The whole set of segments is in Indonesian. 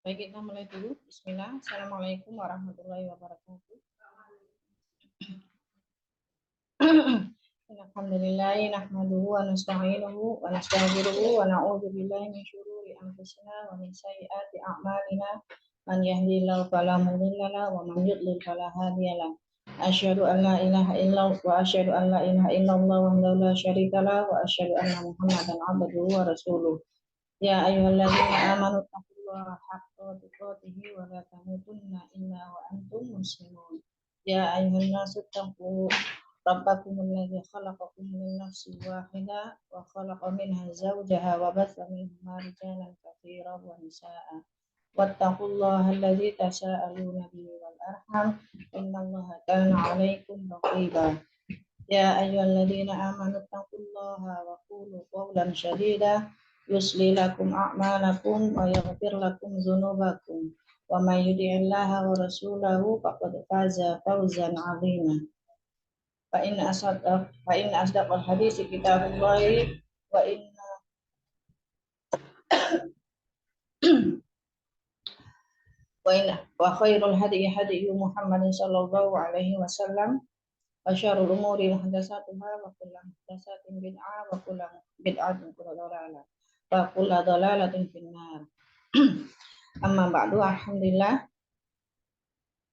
Baik, kita mulai dulu. Bismillah. Assalamualaikum warahmatullahi wabarakatuh. Alhamdulillah, nahmaduhu wa nasta'inuhu wa nastaghfiruhu wa na'udzu billahi min syururi anfusina wa min sayyiati a'malina. Man yahdihillahu fala mudilla lahu wa man yudlil fala hadiya lahu. Asyhadu an la ilaha illallah wa asyhadu an la ilaha illallah wahdahu la syarika lahu wa asyhadu anna Muhammadan abduhu wa rasuluh. Ya ayyuhalladzina amanu taqullaha haqqa tuqatih wa la tamutunna illa wa antum muslimun. Ya ayyuhan nasu taqu rabbakum alladzi khalaqakum min nafsin wahidah wa khalaqa minha zawjaha wa batha minhuma rijalan katsiran wa nisaa'a. Wattaqullaha alladzi tasaaluna bihi wal arham innallaha kana 'alaikum raqiba. Ya ayyuhalladzina amanu taqullaha wa qulu qawlan sadida yusli lakum a'malakum wa yaghfir lakum dzunubakum wa may yuti'illaha wa rasulahu faqad faza fawzan 'azima. Fa inna asdaqal hadits kitabullahi wa khairul hadi Muhammadin sallallahu alaihi wasallam wa syarrul umuri muhdatsatuha wa kullu muhdatsatin bid'ah wa kullu bid'atin dhalalah wa kullu dhalalatin finnar. Amma ba'du, alhamdulillah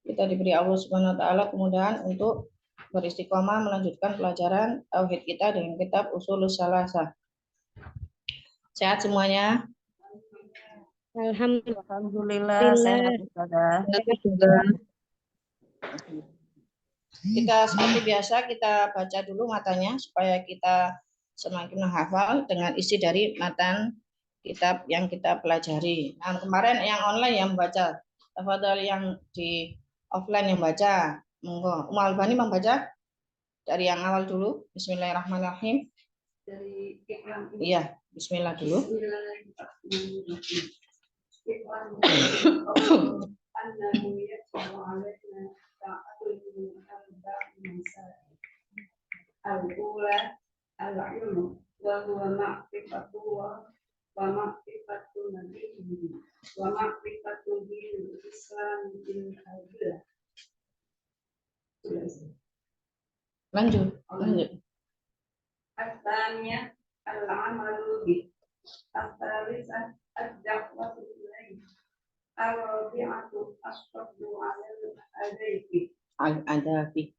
kita diberi Allah Subhanahu wa taala kemudahan untuk beristiqomah melanjutkan pelajaran tauhid kita dengan kitab Ushulus Shalasah. Sehat semuanya? Alhamdulillah sehat juga. Kita seperti biasa kita baca dulu matanya supaya kita semakin menghafal dengan isi dari matan kitab yang kita pelajari. Nah, kemarin yang online yang membaca, tafadhol yang di offline yang baca. Monggo, Albani membaca dari yang awal dulu. Bismillahirrahmanirrahim. Dari iya, bismillah dulu. Al-ula al-ilmu wa huwa ma'rifatullah wa ma'rifatun nabiyyi wa ma'rifatul Islam bil adillah. Lanjut. Al-thaniyah al-amalu bi. Al-thalithah ad-da'watu ilayhi. Al-rabi'atu as-sabru 'ala al-adabi.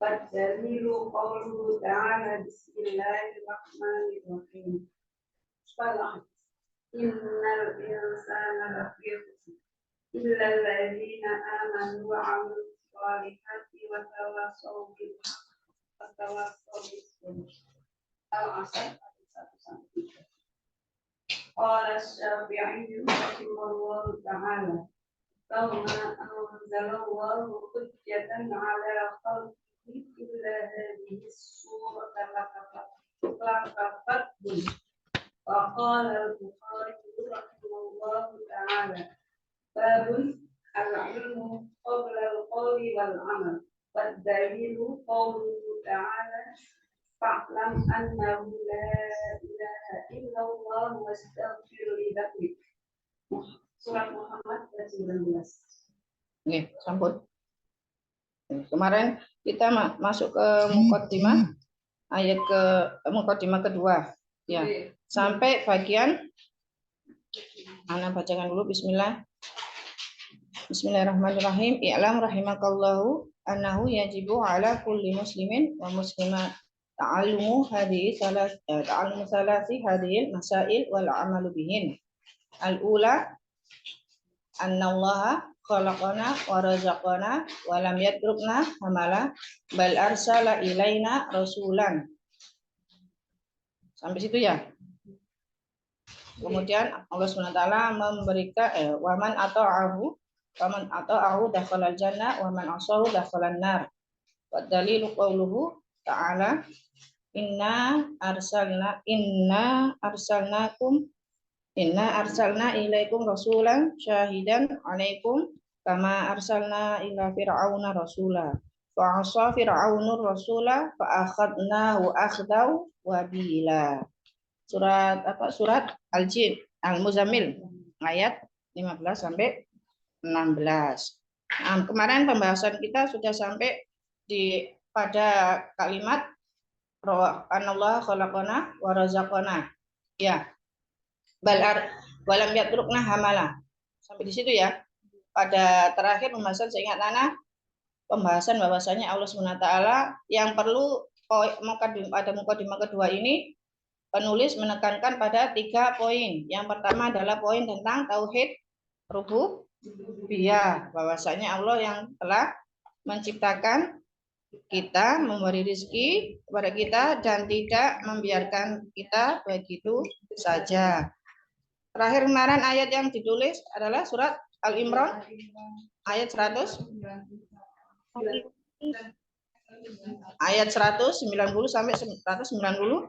Fadalilu qawluhu ta'ala bismillahirrahmanirrahim. Fala innal insana lafi khusr illa alladhina amanu wa 'amilus shalihati wa tawassaw bil haqqi wa tawassaw bis sabr. Al-Asr 1-3. Qala asy-Syafi'i rahimahullahu ta'ala kama anzalallahu hujjatan 'ala khalqihi illa hadhihi as-surah laqad wa qala al-Bukhari rahimahullahu ta'ala babun al-ilmu qabla al-qawli wal 'amal wad dalilu qawluhu ta'ala fa'lam annahu la ilaha illallah wastaghfir li dzambik. Surat Muhammad 19. Oke, sambut. Kemarin kita masuk ke muqaddimah ayat ke muqaddimah kedua ya. Sampai bagian Ana bacakan dulu bismillah. Bismillahirrahmanirrahim. I'lam rahimakallahu annahu yajibu ala kulli muslimin wa muslimat ta'allumu salasi hadhil masail wal amalu bihin. Al-ula annallaha khalaqana wa razaqana wa lam yatrukna hamala bal arsala ilaina rasulan. Sampai situ ya. Kemudian Allah SWT memberikan waman ata'ahu dakhalal jannah waman asahu dakhalan nar. Wa dalilu qauluhu ta'ala inna arsalna ilaikum rasulan syahidan alaikum kama arsalna ila fir'auna rasula fa asa fir'aunur rasula fa akhadnahu akhdau wabila. Surat Al-Jin Al-Muzammil ayat 15 sampai 16. Kemarin pembahasan kita sudah sampai pada kalimat anallah khalaqana wa razaqana. Ya. Walam yatrukna hamala. Sampai di situ ya. Pada terakhir pembahasan saya ingat Nana pembahasan bahwasanya Allah SWT yang perlu pada mukadimah kedua ini penulis menekankan pada 3 poin. Yang pertama adalah poin tentang tauhid rububiyah, bahwasanya Allah yang telah menciptakan kita, memberi rezeki kepada kita dan tidak membiarkan kita begitu saja. Terakhir kemarin ayat yang ditulis adalah surat Al-Imran ayat 100 ayat 190 sampai 191.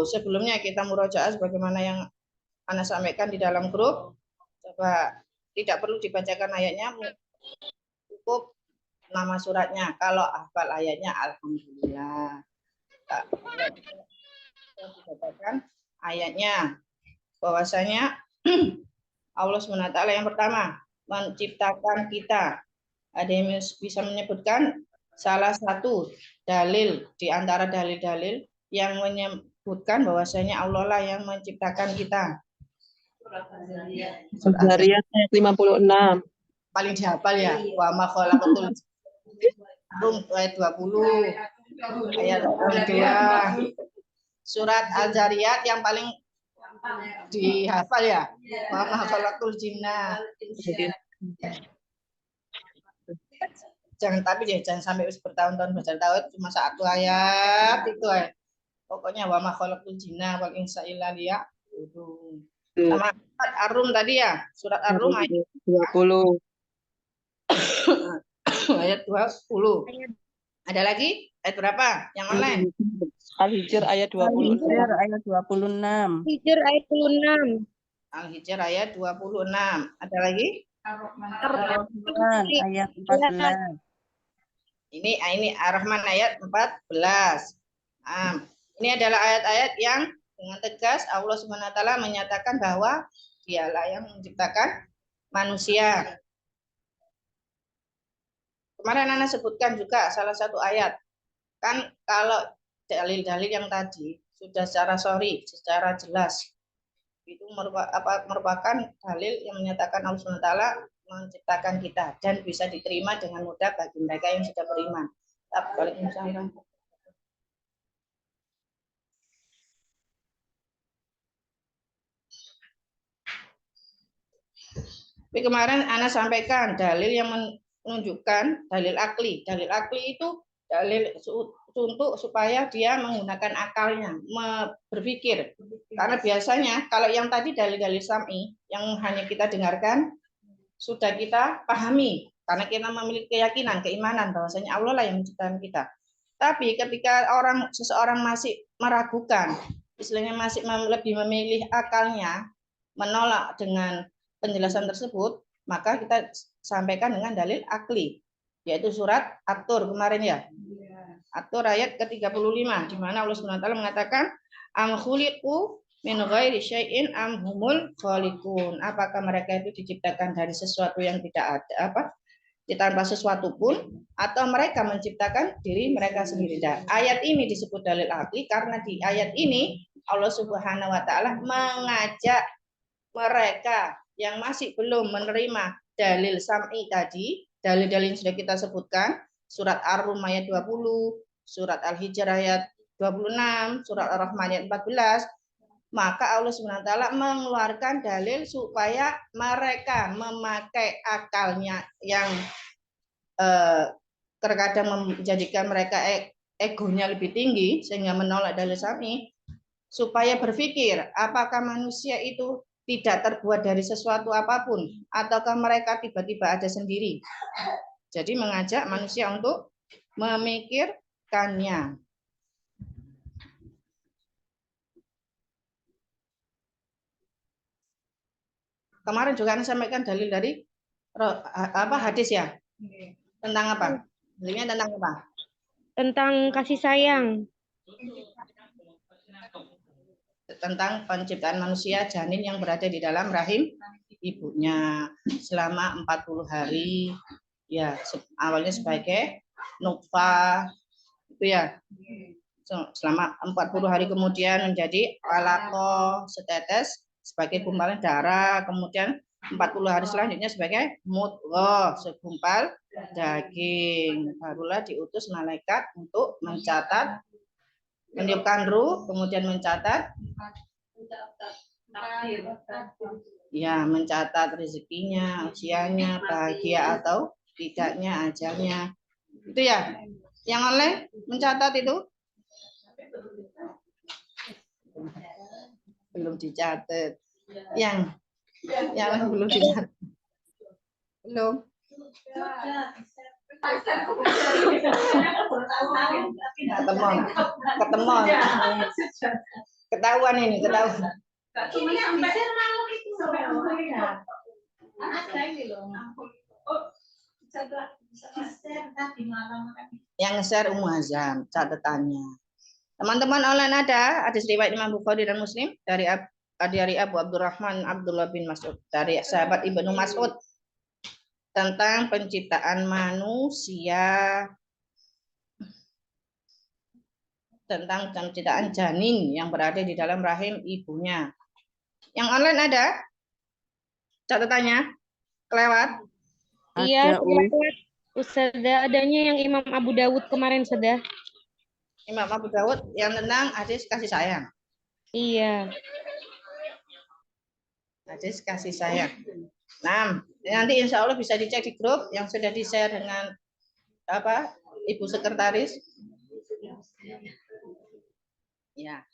Sebelumnya kita murojaah sebagaimana yang Ana sampaikan di dalam grup. Coba tidak perlu dibacakan ayatnya, cukup nama suratnya. Kalau hafal ayatnya alhamdulillah. Dibacakan ayatnya bahwasanya Allah SWT yang pertama menciptakan kita. Ada yang bisa menyebutkan salah satu dalil di antara dalil-dalil yang menyebutkan bahwasanya Allah lah yang menciptakan kita. Al-Zariyat ayat 56. Paling dihafal ya. Wa ma khalaqatul ayat 20. Ayat 2. Surat Al-Zariyat yang paling dihafal ya. Wa ma khalaqatul jinna. Jangan sampai bertahun-tahun baca tauhid cuma 1 ayat itu aja. Pokoknya wa ma khalaqatul jinna wal insa illa liya'budun. Sama surat Ar-Rum tadi ya, surat Ar-Rum ayat 20. ayat 20. Ada lagi? Ayat berapa? Yang online? Al-Hijr ayat 26. Ayat 26. Hijr ayat 26. Al-Hijr ayat 26. Ada lagi? Ar-Rahman ayat 14. Ini Ar-Rahman ayat 14. Ini adalah ayat-ayat yang dengan tegas Allah SWT menyatakan bahwa Dialah yang menciptakan manusia. Kemarin Ana sebutkan juga salah satu ayat. Kan kalau dalil-dalil yang tadi sudah secara jelas itu merupakan dalil yang menyatakan Allah SWT menciptakan kita dan bisa diterima dengan mudah bagi mereka yang sudah beriman. Waalaikumsalam. Tapi kemarin Ana sampaikan dalil yang menunjukkan dalil akli. Dalil akli itu dalil untuk supaya dia menggunakan akalnya, berpikir. Karena biasanya kalau yang tadi dalil-dalil sam'i yang hanya kita dengarkan sudah kita pahami karena kita memiliki keyakinan, keimanan bahwasanya Allah lah yang menciptakan kita. Tapi ketika seseorang masih meragukan, istilahnya masih lebih memilih akalnya, menolak dengan penjelasan tersebut, maka kita sampaikan dengan dalil akli, yaitu surat At-Tur kemarin ya. At-Tur ayat ke-35 di mana Allah SWT mengatakan am khuliqu min ghairi syai'in am humul khaliqun. Apakah mereka itu diciptakan dari sesuatu yang tidak ada tanpa sesuatu pun atau mereka menciptakan diri mereka sendiri. Ayat ini disebut dalil akli karena di ayat ini Allah Subhanahu wa taala mengajak mereka yang masih belum menerima dalil sam'i tadi, dalil-dalil yang sudah kita sebutkan, surat Ar-Rum ayat 20, surat Al-Hijr ayat 26, surat Ar-Rahman ayat 14, maka Allah SWT mengeluarkan dalil supaya mereka memakai akalnya yang terkadang menjadikan mereka egonya lebih tinggi sehingga menolak dalil syar'i, supaya berpikir apakah manusia itu tidak terbuat dari sesuatu apapun ataukah mereka tiba-tiba ada sendiri. Jadi mengajak manusia untuk memikirkannya. Kemarin juga Anda sampaikan dalil dari hadis ya? Tentang apa? Dalilnya tentang apa? Tentang kasih sayang. Tentang penciptaan manusia janin yang berada di dalam rahim ibunya selama 40 hari. Ya, awalnya sebagai nutfah itu ya. Selama 40 hari kemudian menjadi alaqah, setetes sebagai gumpalan darah, kemudian 40 hari selanjutnya sebagai mudghah, segumpal daging. Barulah diutus malaikat untuk mencatat, meniupkan ruh, kemudian mencatat, ya, mencatat rezekinya, usianya, bahagia atau tidaknya, ajalnya. Itu ya. Yang online mencatat itu belum dicatat. Yang belum dicatat. Belum. Ketemu. Ketahuan ini, ketahuan. Yang nge-share Ummu Hazam catatannya. Teman-teman online ada hadis riwayat Imam Bukhari dan Muslim dari Abu Abdurrahman Abdullah bin Mas'ud, dari sahabat Ibnu Mas'ud, tentang penciptaan manusia, tentang penciptaan janin yang berada di dalam rahim ibunya. Yang online ada catatannya? Kelewat? Iya, kelewat. Ustazah, adanya yang Imam Abu Dawud kemarin, Ustazah. Imam Abu Dawud yang tentang hadis kasih sayang. Iya. Hadis kasih sayang. Nah, nanti insya Allah bisa dicek di grup yang sudah di-share dengan Ibu Sekretaris. Ya.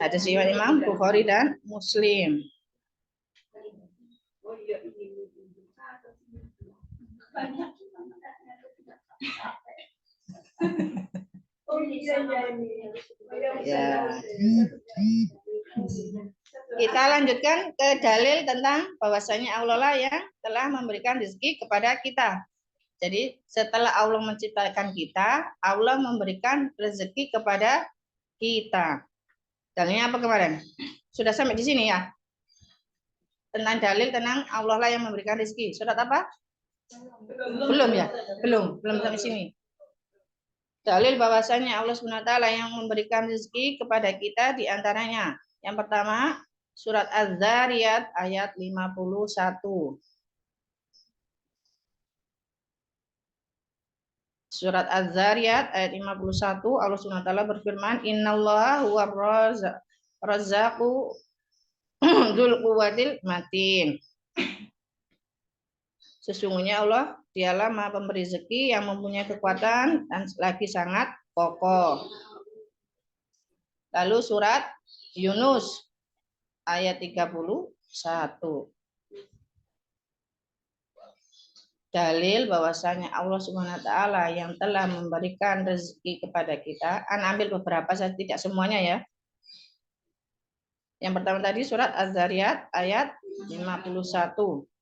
Hadis riwayat Imam Bukhari dan Muslim. Ya. Kita lanjutkan ke dalil tentang bahwasanya Allah lah yang telah memberikan rezeki kepada kita. Jadi setelah Allah menciptakan kita, Allah memberikan rezeki kepada kita. Dalilnya apa kemarin? Sudah sampai di sini ya? Tentang dalil tentang Allah lah yang memberikan rezeki. Surat apa? Belum ya? Belum sampai sini. Dalil bahwasanya Allah SWT yang memberikan rezeki kepada kita diantaranya. Yang pertama, surat Az-Zariyat ayat 51. Surat Az-Zariyat ayat 51, Allah SWT berfirman, Innallaha huwa razzaqu dzul quwwatil matin. Sesungguhnya Allah dialah Maha Pemberi rezeki yang mempunyai kekuatan dan lagi sangat kokoh. Lalu surat Yunus ayat 31. Dalil bahwasanya Allah Subhanahu wa taala yang telah memberikan rezeki kepada kita. Ana ambil beberapa saja, tidak semuanya ya. Yang pertama tadi surat Az-Zariyat ayat 51.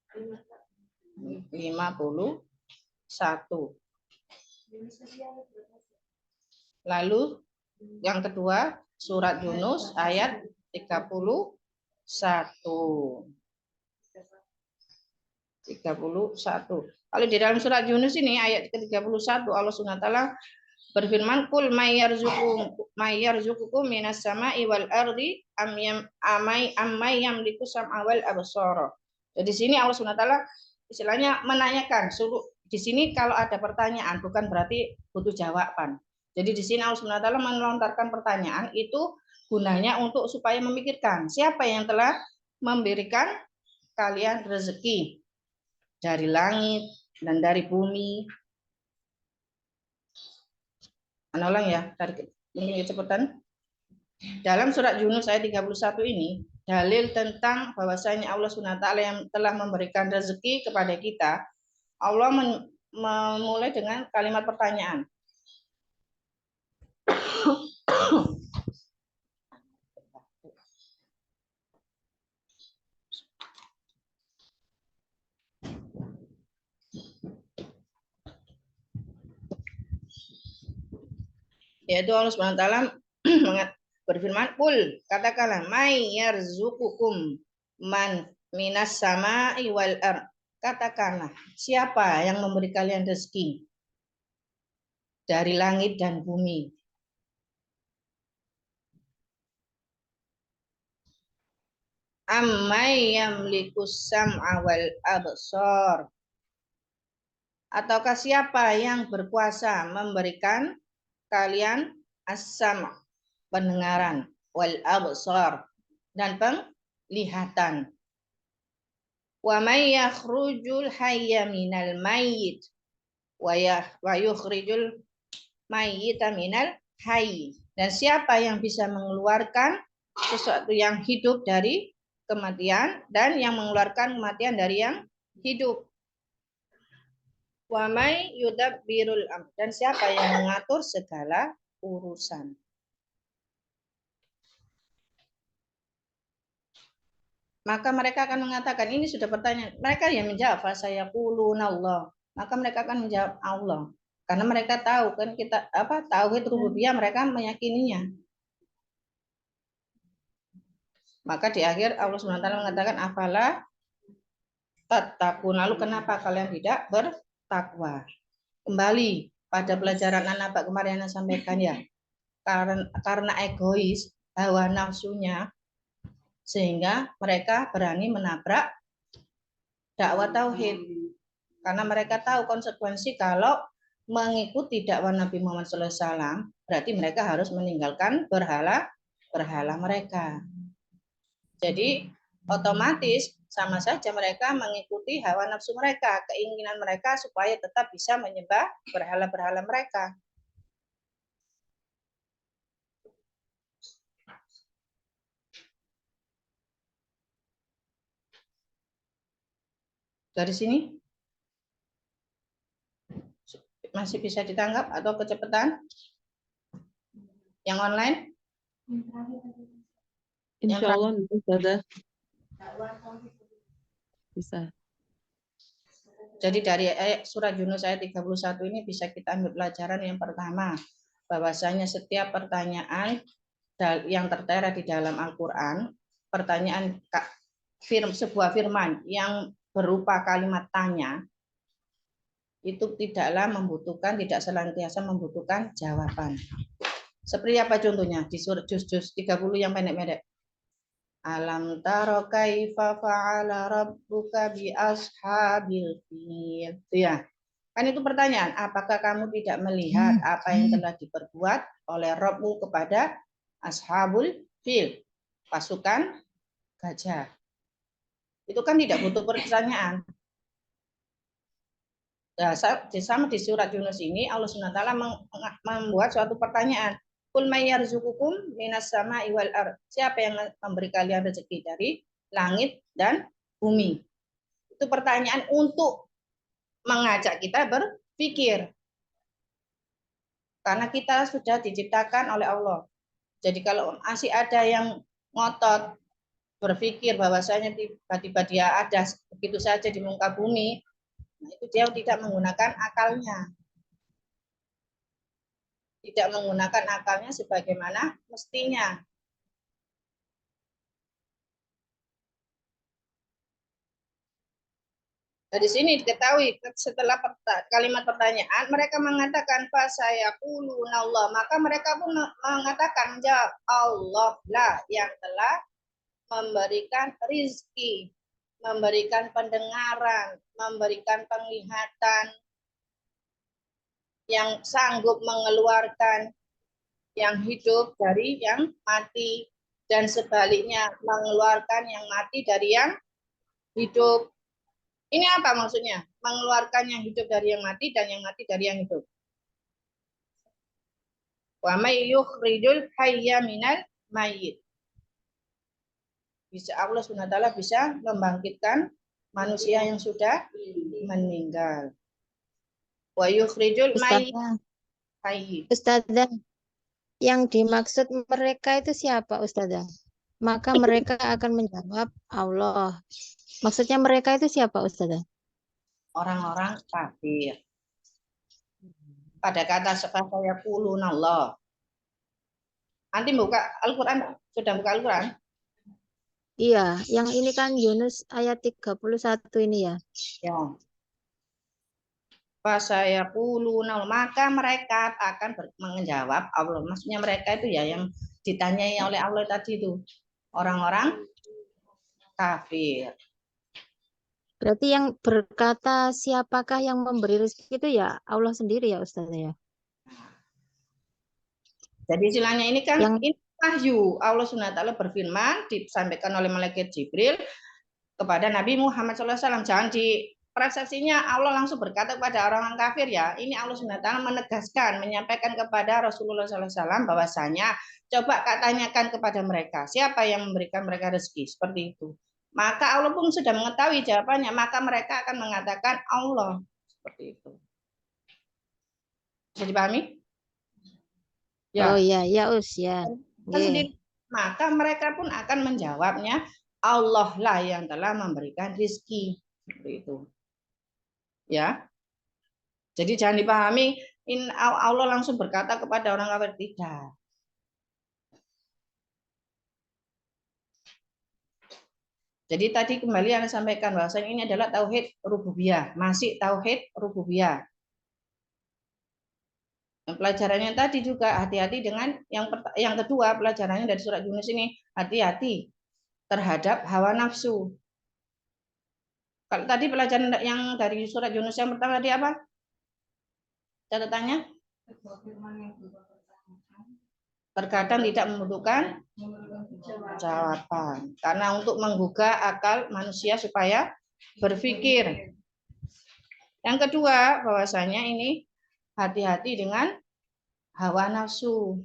Lalu yang kedua surat Yunus ayat 31. Kalau di dalam surat Yunus ini ayat ke-31 Allah SWT berfirman, Qul may yarzuqukum minas sama'i wal ardi amay yamliku sam'a wal absara. Jadi di sini Allah SWT istilahnya menanyakan, suruh di sini kalau ada pertanyaan bukan berarti butuh jawaban. Jadi di sini Allah SWT melontarkan pertanyaan itu gunanya untuk supaya memikirkan siapa yang telah memberikan kalian rezeki dari langit dan dari bumi. Ulang ya, mungkin kecepatan. Dalam surat Yunus ayat 31 ini, dalil tentang bahwasanya Allah SWT yang telah memberikan rezeki kepada kita. Allah memulai dengan kalimat pertanyaan. Yaitu Allah SWT berfirman, "Qul," katakanlah, "may yarzuqukum man minas sama'i wal ard." Katakanlah, siapa yang memberi kalian rezeki dari langit dan bumi? Ammay yamlikus sam'a wal absar. Ataukah siapa yang berkuasa memberikan kalian as-sam', pendengaran, wal absar, dan penglihatan. Wa may yakhrujul hayya minal mayyit wa yukhrijul mayyita minal hayy. Dan siapa yang bisa mengeluarkan sesuatu yang hidup dari kematian dan yang mengeluarkan kematian dari yang hidup. Wa may yudabbirul amr, dan siapa yang mengatur segala urusan. Maka mereka akan mengatakan, ini sudah pertanyaan. Mereka yang menjawab, fasayaquluna Allah. Maka mereka akan menjawab Allah. Karena mereka tahu kan kita tauhid rububiyah, mereka meyakininya. Maka di akhir Allah SWT mengatakan, afala tattaqun, lalu kenapa kalian tidak bertakwa? Kembali pada pelajaran anak kemarin yang sampaikan ya. Karena egois, hawa nafsunya, sehingga mereka berani menabrak dakwah tauhid. Karena mereka tahu konsekuensi kalau mengikuti dakwah Nabi Muhammad SAW, berarti mereka harus meninggalkan berhala mereka. Jadi otomatis sama saja mereka mengikuti hawa nafsu mereka, keinginan mereka supaya tetap bisa menyembah berhala-berhala mereka. Dari sini masih bisa ditangkap atau kecepatan? Yang online? Insya Allah bisa. Bisa. Jadi dari surat Yunus ayat 31 ini bisa kita ambil pelajaran yang pertama, bahwasanya setiap pertanyaan yang tertera di dalam Al-Quran, pertanyaan sebuah firman yang berupa kalimat tanya, itu tidak senantiasa membutuhkan jawaban. Seperti apa contohnya? Di surat juz 30 yang pendek-pendek. Alam taro kaifa fa'ala rabbuka bi ashabil fil. Ya. Kan itu pertanyaan, apakah kamu tidak melihat apa yang telah diperbuat oleh Rabbmu kepada ashabul fil, pasukan gajah? Itu kan tidak butuh pertanyaan. Nah, sama di surat Yunus ini Allah SWT membuat suatu pertanyaan. Qul may yarzuqukum minas sama'i wal ard. Siapa yang memberi kalian rezeki dari langit dan bumi? Itu pertanyaan untuk mengajak kita berpikir. Karena kita sudah diciptakan oleh Allah. Jadi kalau masih ada yang ngotot berpikir bahwasanya tiba-tiba dia ada begitu saja di muka bumi, nah itu dia tidak menggunakan akalnya. Tidak menggunakan akalnya sebagaimana mestinya. Nah, di sini diketahui setelah kalimat pertanyaan mereka mengatakan fasayaquluna Allah, maka mereka pun mengatakan menjawab Allah lah yang telah memberikan rizki, memberikan pendengaran, memberikan penglihatan, yang sanggup mengeluarkan yang hidup dari yang mati, dan sebaliknya mengeluarkan yang mati dari yang hidup. Ini apa maksudnya? Mengeluarkan yang hidup dari yang mati dan yang mati dari yang hidup. Wa may yukhrijul hayya minal mayyit. Bisa Allah SWT bisa membangkitkan manusia yang sudah meninggal. Wa yukhrijul mayyit Ustazah, hayy. Ustazah, yang dimaksud mereka itu siapa, Ustazah? Maka mereka akan menjawab Allah. Maksudnya mereka itu siapa, Ustazah? Orang-orang kafir. Pada kata saya kulun Allah. Nanti buka Al-Quran, sudah buka Al-Quran? Iya, yang ini kan Yunus ayat 31 ini ya. Ya. Fasayaquluna, maka mereka akan menjawab Allah. Maksudnya mereka itu ya yang ditanyai oleh Allah tadi itu. Orang-orang kafir. Berarti yang berkata siapakah yang memberi rezeki itu ya Allah sendiri ya, Ustazah ya. Jadi istilahnya ini kan Yang ini wahyu. Allah SWT berfirman, disampaikan oleh malaikat Jibril kepada Nabi Muhammad SAW. Jangan di persepsinya Allah langsung berkata kepada orang kafir ya. Ini Allah SWT menegaskan, menyampaikan kepada Rasulullah SAW bahwasanya coba tanyakan kepada mereka, siapa yang memberikan mereka rezeki, seperti itu. Maka Allah pun sudah mengetahui jawabannya, maka mereka akan mengatakan Allah, seperti itu. Bisa dipahami? Ya. Oh iya, ya Us ya. Sendiri. Maka mereka pun akan menjawabnya, Allah lah yang telah memberikan rezeki, seperti itu. Ya. Jadi jangan dipahami Allah langsung berkata kepada orang kafir, tidak. Jadi tadi kembali Anda sampaikan bahwasanya ini adalah tauhid rububiyah, masih tauhid rububiyah. Dan pelajarannya tadi juga hati-hati dengan yang kedua, pelajarannya dari surat Yunus ini, hati-hati terhadap hawa nafsu. Kalau tadi pelajaran yang dari surat Yunus yang pertama tadi apa? Catatannya? Terkadang tidak membutuhkan jawaban. Karena untuk menggugah akal manusia supaya berpikir. Yang kedua, bahwasanya ini hati-hati dengan hawa nafsu.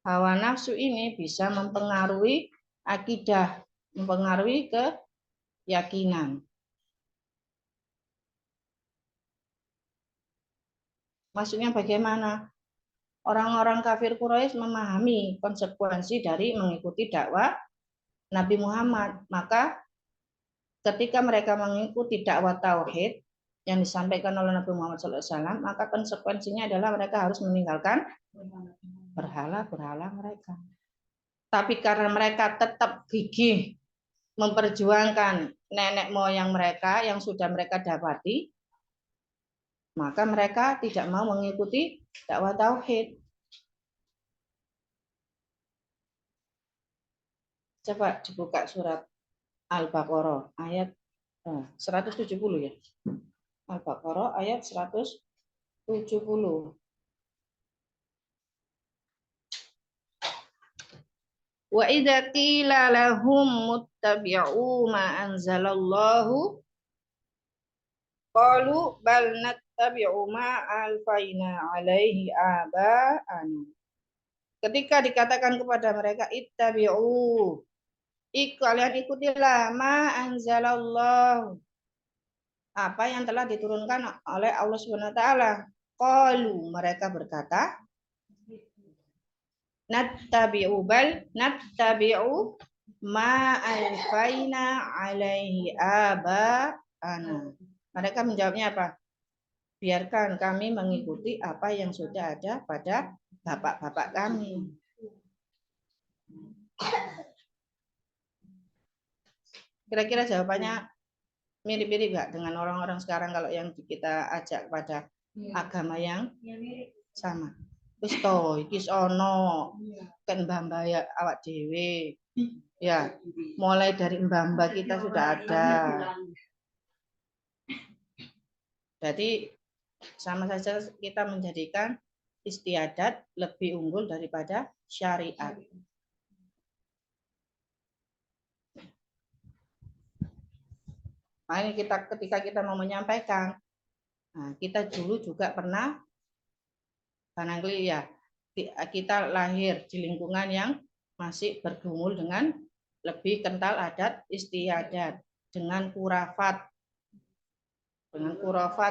Hawa nafsu ini bisa mempengaruhi akidah, mempengaruhi keyakinan. Maksudnya bagaimana? Orang-orang kafir Quraisy memahami konsekuensi dari mengikuti dakwah Nabi Muhammad. Maka ketika mereka mengikuti dakwah tauhid yang disampaikan oleh Nabi Muhammad SAW, maka konsekuensinya adalah mereka harus meninggalkan berhala-berhala mereka. Tapi karena mereka tetap gigih memperjuangkan nenek moyang mereka yang sudah mereka dapati, maka mereka tidak mau mengikuti dakwah tauhid. Coba dibuka surat Al-Baqarah ayat 170 ya. Al-Baqarah ayat 170. Wa idza qila lahum muttabi'u ma anzalallahu qalu bal nattabi'u ma alfaina alaihi aba'ana. Ketika dikatakan kepada mereka ittabi'u, kalian ikutilah ma anzalallahu, apa yang telah diturunkan oleh Allah Subhanahu wa taala. Qalu, mereka berkata, nattabi'u ma alfaina alaihi aba'ana. Mereka menjawabnya apa? Biarkan kami mengikuti apa yang sudah ada pada bapak-bapak kami. Kira-kira jawabannya mirip-mirip nggak dengan orang-orang sekarang kalau yang kita ajak pada agama yang sama? Wis to, iki ono kan mbah-mbah ya awak dhewe. Ya, mulai dari mbah-mbah kita sudah ada. Jadi Sama saja kita menjadikan istiadat lebih unggul daripada syariat. Makanya ketika kita mau menyampaikan, nah, kita dulu juga pernah barangkali ya kita lahir di lingkungan yang masih bergumul dengan lebih kental adat istiadat dengan kurafat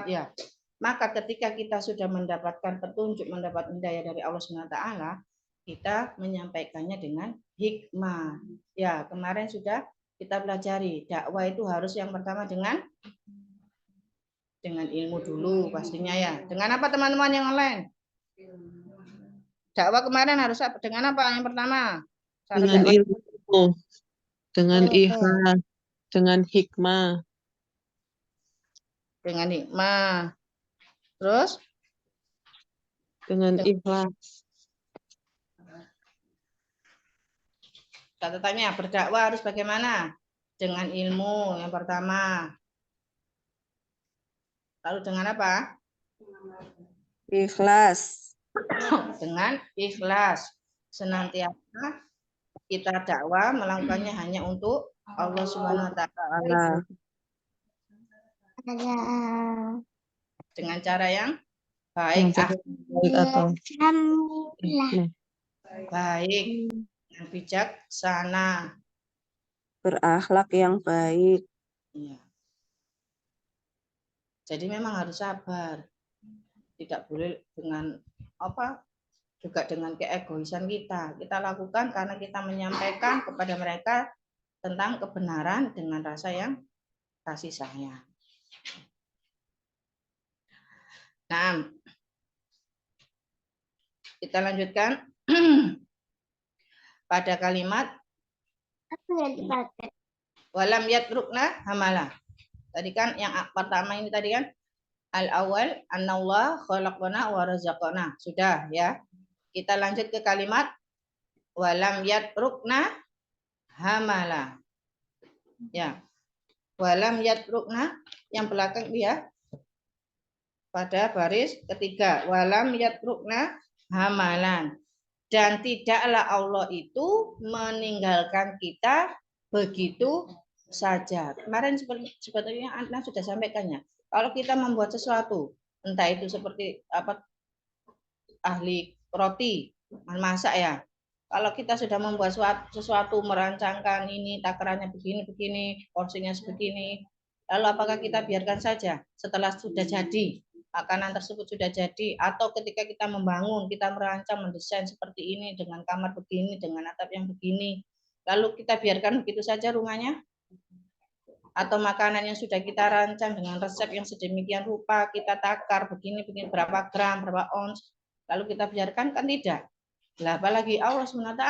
ya. Maka ketika kita sudah mendapatkan petunjuk, mendapat hidayah dari Allah SWT, kita menyampaikannya dengan hikmah. Ya, kemarin sudah kita pelajari dakwah itu harus yang pertama dengan ilmu dulu pastinya ya. Dengan apa teman-teman yang lain? Dakwah kemarin harus dengan apa yang pertama? Dengan ilmu, dengan ikhlas, dengan hikmah. Dengan hikmah. Terus? Dengan ikhlas. Catatannya berdakwah harus bagaimana? Dengan ilmu yang pertama. Lalu dengan apa? Ikhlas. Dengan ikhlas. Senantiasa kita dakwah melakukannya hanya untuk Allah Subhanahu wa taala. Dengan cara yang baik, baik, yang bijaksana, Berakhlak yang baik. ya. Jadi memang harus sabar. Tidak boleh dengan apa? Juga dengan keegoisan kita. Kita lakukan karena kita menyampaikan kepada mereka tentang kebenaran dengan rasa yang kasih sayang. Nah, kita lanjutkan pada kalimat walam yatrukna hamala. Tadi kan yang pertama ini tadi kan al-awwal annallah khalaqana wa razaqana. Sudah ya. Kita lanjut ke kalimat walam yatrukna hamala. Ya. Walam yatrukna yang belakang dia pada baris ketiga. Walam yatrukna hamalan. Dan tidaklah Allah itu meninggalkan kita begitu saja. Kemarin sebetulnya Anda sudah sampaikannya. Kalau kita membuat sesuatu, entah itu seperti apa ahli roti, masak ya. Kalau kita sudah membuat sesuatu, merancangkan ini, takarannya begini, porsinya sebegini, lalu apakah kita biarkan saja setelah sudah jadi, makanan tersebut sudah jadi, atau ketika kita membangun, kita merancang, mendesain seperti ini, dengan kamar begini, dengan atap yang begini, lalu kita biarkan begitu saja rumahnya? Atau makanan yang sudah kita rancang dengan resep yang sedemikian rupa, kita takar begini, berapa gram, berapa ons, lalu kita biarkan? Kan tidak. Lah, apalagi Allah SWT.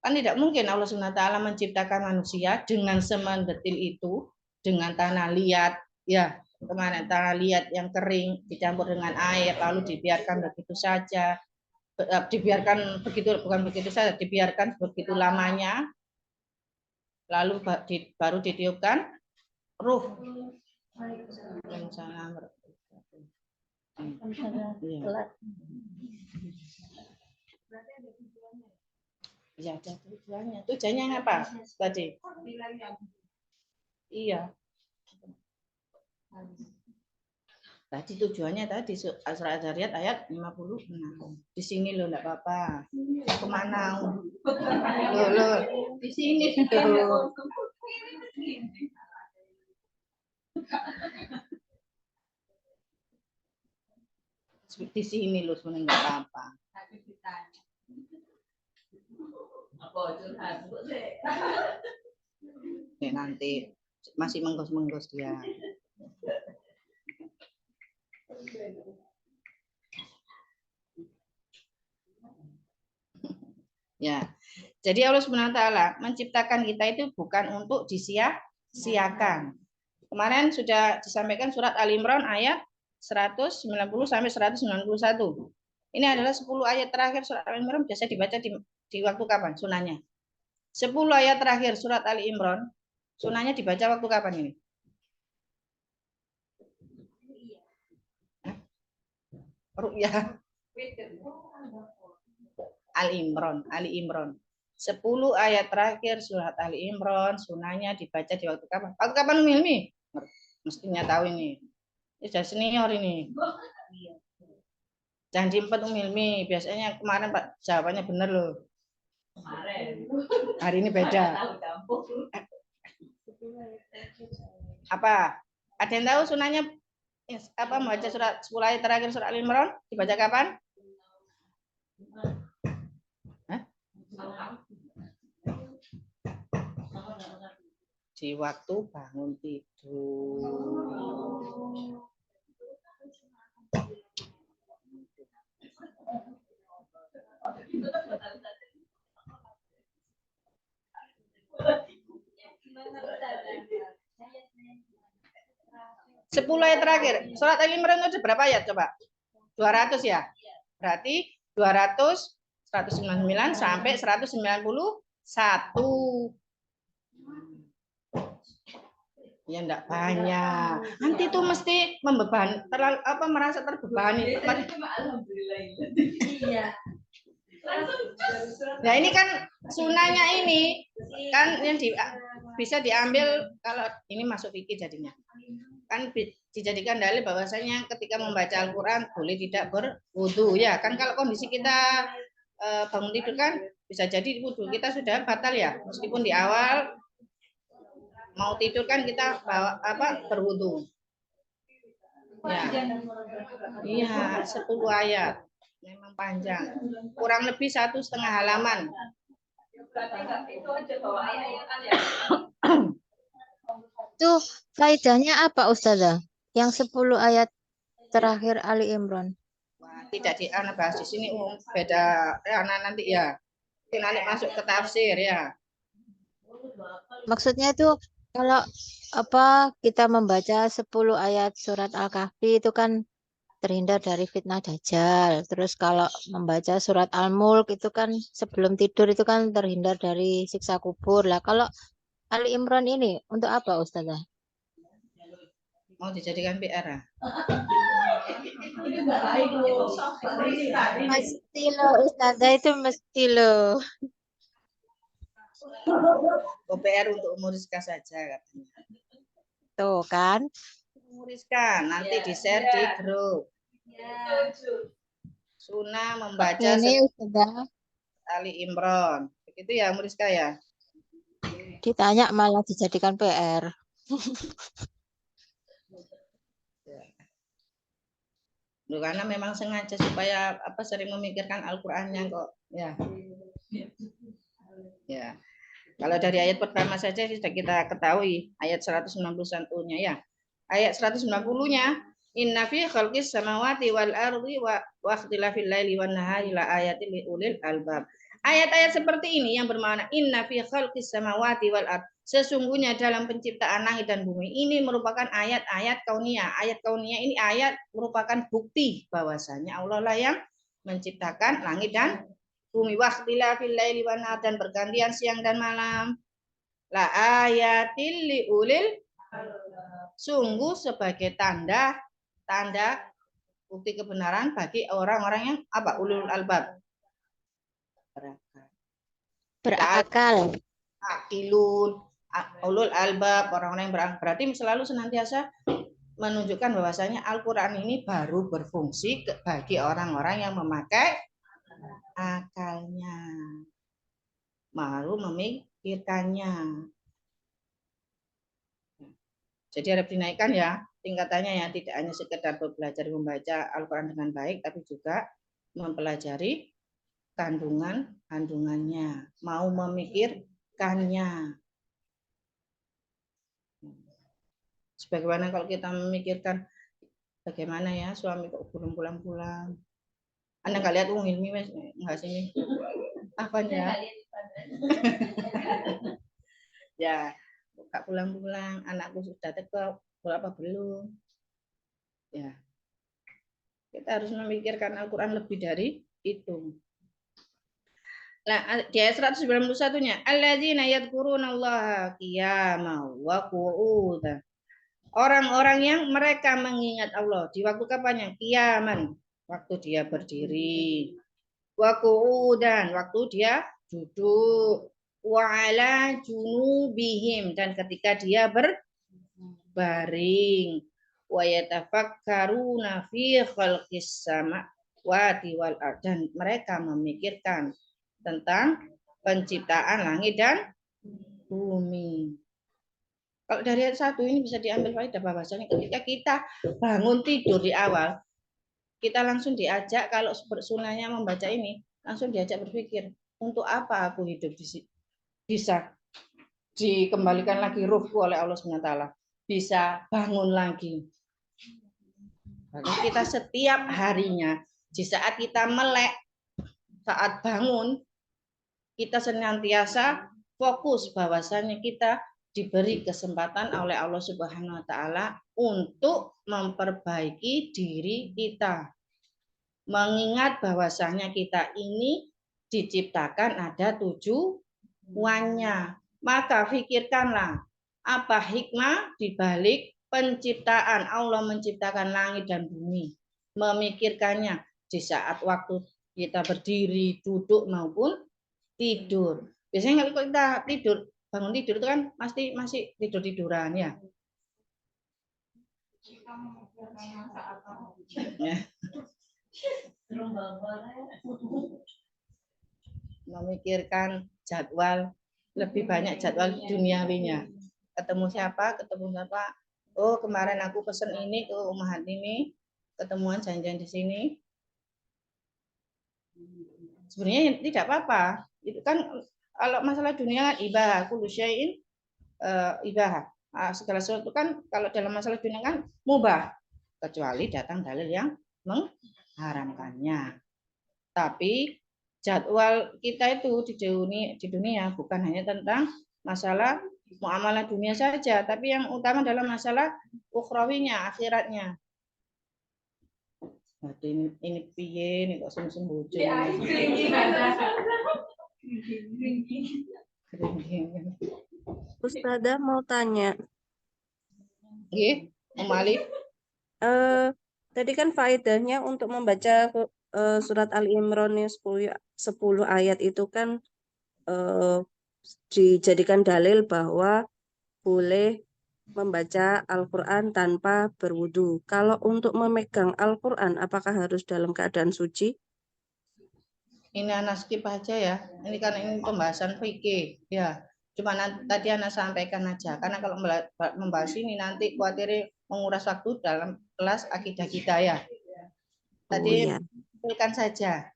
Kan tidak mungkin Allah SWT menciptakan manusia dengan semendetil itu, dengan tanah liat, ya, kemarin tanah liat yang kering dicampur dengan air, lalu dibiarkan begitu saja, dibiarkan begitu, bukan begitu saja, dibiarkan begitu lamanya, lalu baru ditiupkan ruh. Ya, ada tujuannya. Tujuannya apa tadi? Iya. Tadi tujuannya tadi Surah Az-Zariyat ayat 56. Di sini loh, enggak apa-apa. Kemana? Loh, di sini loh. Di sini loh sebenarnya enggak apa-apa. Nanti masih menggos-menggos dia. Ya. Jadi Allah SWT menciptakan kita itu bukan untuk disia-siakan. Kemarin sudah disampaikan surat Al-Imran ayat 190 sampai 191. Ini adalah 10 ayat terakhir surat Al-Imran, biasa dibaca di waktu kapan sunahnya? 10 ayat terakhir surat Ali Imran, sunahnya dibaca waktu kapan ini? Ru'yah. Ali Imran. 10 ayat terakhir surat Ali Imran, sunahnya dibaca di waktu kapan? Waktu kapan Hilmi? Mestinya tahu ini. Ini sudah senior ini. Jangan diempet Hilmi. Biasanya kemarin Pak jawabannya benar loh. Hari ini beda. Apa? Ada yang tahu sunahnya apa membaca surat 10 ayat terakhir surat Ali Imran dibaca kapan? Hah? Di waktu bangun tidur. 10 ayat terakhir. Surat Ali Imran itu berapa ayat coba? 200 ya? Berarti 200, 199 sampai 191. Ya enggak banyak. Nanti itu mesti membebani, merasa terbebani. Iya. Nah ini kan sunahnya ini kan yang bisa diambil kalau ini masuk fikih jadinya. Kan dijadikan dalil bahwasanya ketika membaca Al-Qur'an boleh tidak berwudu ya. Kan kalau kondisi kita bangun tidur kan bisa jadi wudu kita sudah batal ya. Meskipun di awal mau tidur kan kita berwudu. Ya. Iya, 10 ayat. Memang panjang. Kurang lebih 1,5 halaman. Tuh, faedahnya apa Ustazah? Yang 10 ayat terakhir Ali Imran. Wah, tidak bahas di sini beda nanti ya. Nanti masuk ke tafsir ya. Maksudnya itu kalau kita membaca 10 ayat surat Al-Kahfi itu kan terhindar dari fitnah Dajjal. Terus kalau membaca surat Al-Mulk itu kan sebelum tidur itu kan terhindar dari siksa kubur. Lah kalau Ali Imran ini untuk apa Ustazah? Mau dijadikan PR? Mesti loh Ustazah, itu mesti loh. PR untuk Umur Rizka saja katanya. Tuh kan. Umur Rizka nanti di-share di grup. Sunnah membaca Ini Ustazah Ali Imran. Begitu ya Umur Rizka ya? Ditanya malah dijadikan PR. Loh, karena memang sengaja supaya sering memikirkan Al-Qur'annya kok. Ya. Ya. Kalau dari ayat pertama saja sudah kita ketahui ayat 191-nya ya. Ayat 190-nya inna fi khalqis samawati wal ardi wa ikhtilafil laili wan nahari la ayatin liulil albab. Ayat-ayat seperti ini yang bermakna inna fi khalqis samawati wal ard. Sesungguhnya dalam penciptaan langit dan bumi ini merupakan ayat-ayat kauniyah. Ayat kauniyah ini ayat merupakan bukti bahwasanya Allah lah yang menciptakan langit dan bumi. Wakhtilafil laili wan nahar, dan bergantian siang dan malam. La ayatil liulil, sungguh sebagai tanda bukti kebenaran bagi orang-orang yang ulul albab, Berakal. Akilun, ulul albab, orang-orang yang berakal. Berarti selalu senantiasa menunjukkan bahwasanya Al-Qur'an ini baru berfungsi bagi orang-orang yang memakai akalnya, baru memikirkannya. Jadi harus dinaikkan ya tingkatannya ya, tidak hanya sekedar belajar membaca Al-Qur'an dengan baik, tapi juga mempelajari kandungannya, mau memikirkannya. Sebagaimana kalau kita memikirkan bagaimana ya suami kok belum pulang-pulang. Anda nggak lihat Hilmi nggak sini? Apanya? Ya, nggak pulang-pulang. Anakku sudah teko, apa belum? Ya, kita harus memikirkan Al-Quran lebih dari itu. Nah, di ayat 191-nya, alladzina yadhkurunallaha qiyaman wa qu'udan. Orang-orang yang mereka mengingat Allah di waktu kapan? Qiyaman, waktu dia berdiri. Wa qu'udan, waktu dia duduk. Wa ala junubihim, dan ketika dia berbaring. Wa yatafakkaruna fi khalqis samawati wal ardh, dan mereka memikirkan tentang penciptaan langit dan bumi. Kalau dari ayat 1 ini bisa diambil faedah bahwasanya ketika kita bangun tidur di awal, kita langsung diajak, kalau sunahnya membaca ini, langsung diajak berpikir, untuk apa aku hidup bisa dikembalikan lagi ruhku oleh Allah SWT, bisa bangun lagi. Jadi kita setiap harinya, di saat kita melek, saat bangun, kita senantiasa fokus bahwasanya kita diberi kesempatan oleh Allah Subhanahu wa taala untuk memperbaiki diri kita. Mengingat bahwasanya kita ini diciptakan ada tujuannya. Maka pikirkanlah apa hikmah di balik penciptaan. Allah menciptakan langit dan bumi. Memikirkannya di saat waktu kita berdiri, duduk maupun tidur. Biasanya kalau kita tidur, bangun tidur itu kan masih tidur-tiduran ya. Ya. Memikirkan jadwal, lebih banyak jadwal duniawinya. Ketemu siapa? Oh, kemarin aku pesen ini ke Ummahat ini, ketemuan janjian di sini. Sebenarnya tidak apa-apa. Itu kan kalau masalah dunia kan ibah, kullu syai'in ibah. Segala sesuatu kan kalau dalam masalah dunia kan mubah, kecuali datang dalil yang mengharamkannya. Tapi jadwal kita itu di dunia bukan hanya tentang masalah muamalah dunia saja, tapi yang utama adalah masalah ukhrawinya, akhiratnya. Ini piye nih kok sum-sum bojo. Ustazah mau tanya. Nggih, Malik. Tadi kan faedahnya untuk membaca surat Ali Imran 10 ayat itu kan dijadikan dalil bahwa boleh membaca Al-Quran tanpa berwudu. Kalau untuk memegang Al-Quran, apakah harus dalam keadaan suci? Ini anak skip aja ya. Ini kan ini pembahasan fikih ya. Cuma tadi anak sampaikan aja. Karena kalau membahas ini nanti khawatir menguras waktu dalam kelas akidah kita ya. Tadi simpulkan saja.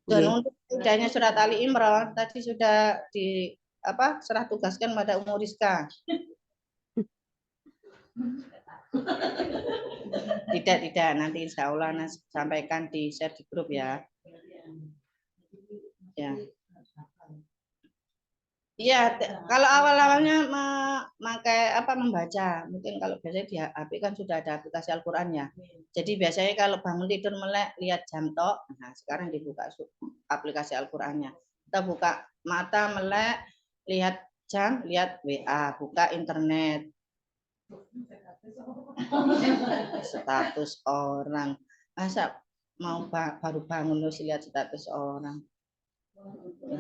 Dan untuk tidaknya surat Ali Imran tadi sudah serah tugaskan pada Ummu Rizka. Tidak, nanti insya Allah sampaikan di share di grup ya. Ya. Iya, kalau awal-awalnya membaca, mungkin kalau biasanya di HP kan sudah ada aplikasi Al-Quran ya. Jadi biasanya kalau bangun tidur melek lihat jam tok, nah sekarang dibuka aplikasi Al-Qurannya. Kita buka mata melek lihat jam, lihat WA, buka internet. Status orang, masa mau baru bangun terus lihat status orang.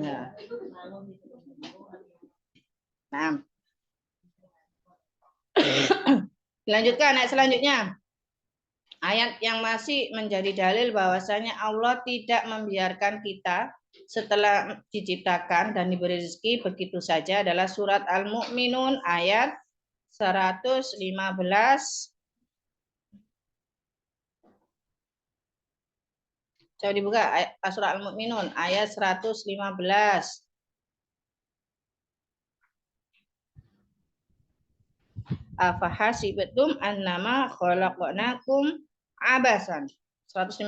Ya. Nah. Dilanjutkan ayat selanjutnya. Ayat yang masih menjadi dalil bahwasanya Allah tidak membiarkan kita setelah diciptakan dan diberi rezeki begitu saja adalah surat Al-Mu'minun ayat 115. Coba dibuka surah Al-Mu'minun ayat 115. Afahasibatum annama khalaqnakum abasan. 116.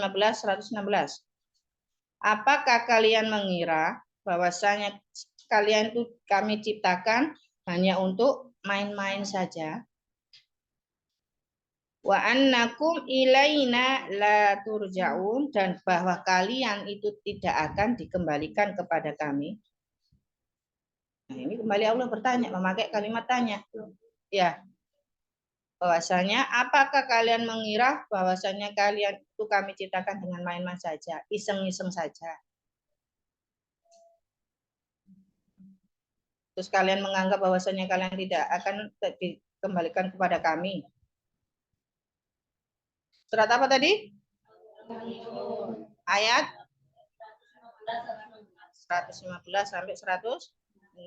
Apakah kalian mengira bahwasanya kalian itu kami ciptakan hanya untuk main-main saja? Wa annakum ilaina la turja'un, dan bahwa kalian itu tidak akan dikembalikan kepada kami. Nah, ini kembali Allah bertanya, memakai kalimat tanya. Ya. bahwasanya apakah kalian mengira bahwasanya kalian itu kami ciptakan dengan main-main saja, iseng-iseng saja. Terus kalian menganggap bahwasanya kalian tidak akan dikembalikan kepada kami. Surat apa tadi? Ayat 115 sampai 116.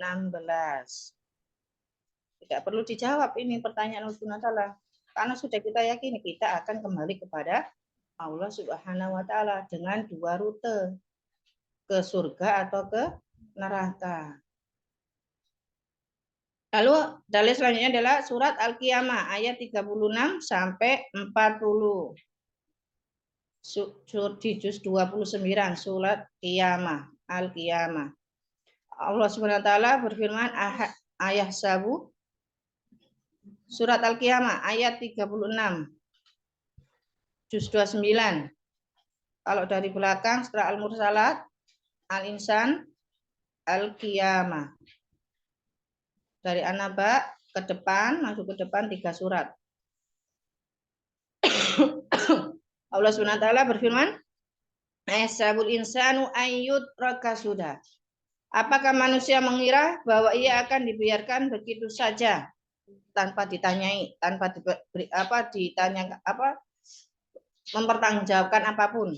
Tidak perlu dijawab ini pertanyaan Allah Subhanahu wa taala. Karena sudah kita yakini kita akan kembali kepada Allah Subhanahu wa taala dengan dua rute, ke surga atau ke neraka. Lalu dalil selanjutnya adalah surat Al-Qiyamah ayat 36 sampai 40. Di juz 29 surat Qiyamah, Al-Qiyamah. Allah Subhanahu wa taala berfirman ayat sabu surat Al-Qiyamah ayat 36 juz 29. Kalau dari belakang setelah Al-Mursalat, Al-Insan, Al-Qiyamah. Dari An-Naba ke depan, masuk ke depan 3 surat. Allah Subhanahu wa taala berfirman, "Ayasabul insanu ayyud rakasuda." Apakah manusia mengira bahwa ia akan dibiarkan begitu saja tanpa ditanyai, tanpa mempertanggungjawabkan apapun?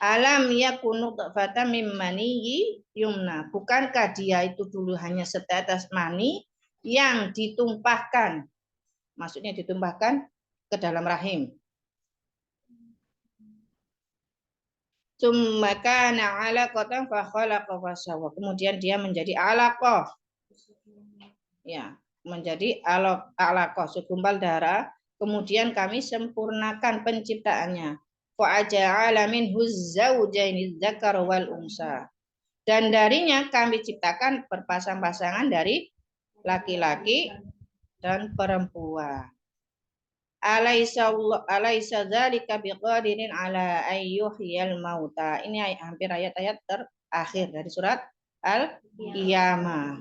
Alam yakunu nutfatan mim maniyyi yumna. Bukankah dia itu dulu hanya setetes mani yang ditumpahkan? Maksudnya ditumpahkan ke dalam rahim. Tsumma kana 'alaqatan fa khalaqa fa sawwa. Kemudian dia menjadi 'alaqah. Ya, menjadi alaqah, segumpal darah. Kemudian kami sempurnakan penciptaannya. Fa ja'ala minhu zawjaini dzakar wal unsa. Dan darinya kami ciptakan berpasang-pasangan dari laki-laki dan perempuan. Alaisa dzalika biqadirin ala ayyuhyal mauta. Ini hampir ayat-ayat terakhir dari surat Al-Qiyamah.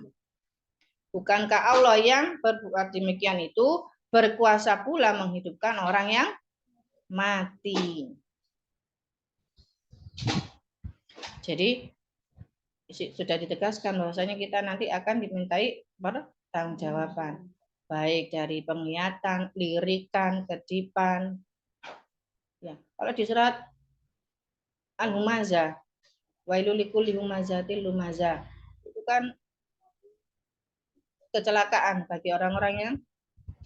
Bukankah Allah yang berbuat demikian itu berkuasa pula menghidupkan orang yang mati. Jadi sudah ditegaskan bahwasanya kita nanti akan dimintai pertanggungjawaban. Baik dari penglihatan, lirikan, kedipan. Ya, kalau di surat Al-Humazah, wailul likulli humazatil lumazah, itu kan kecelakaan bagi orang-orang yang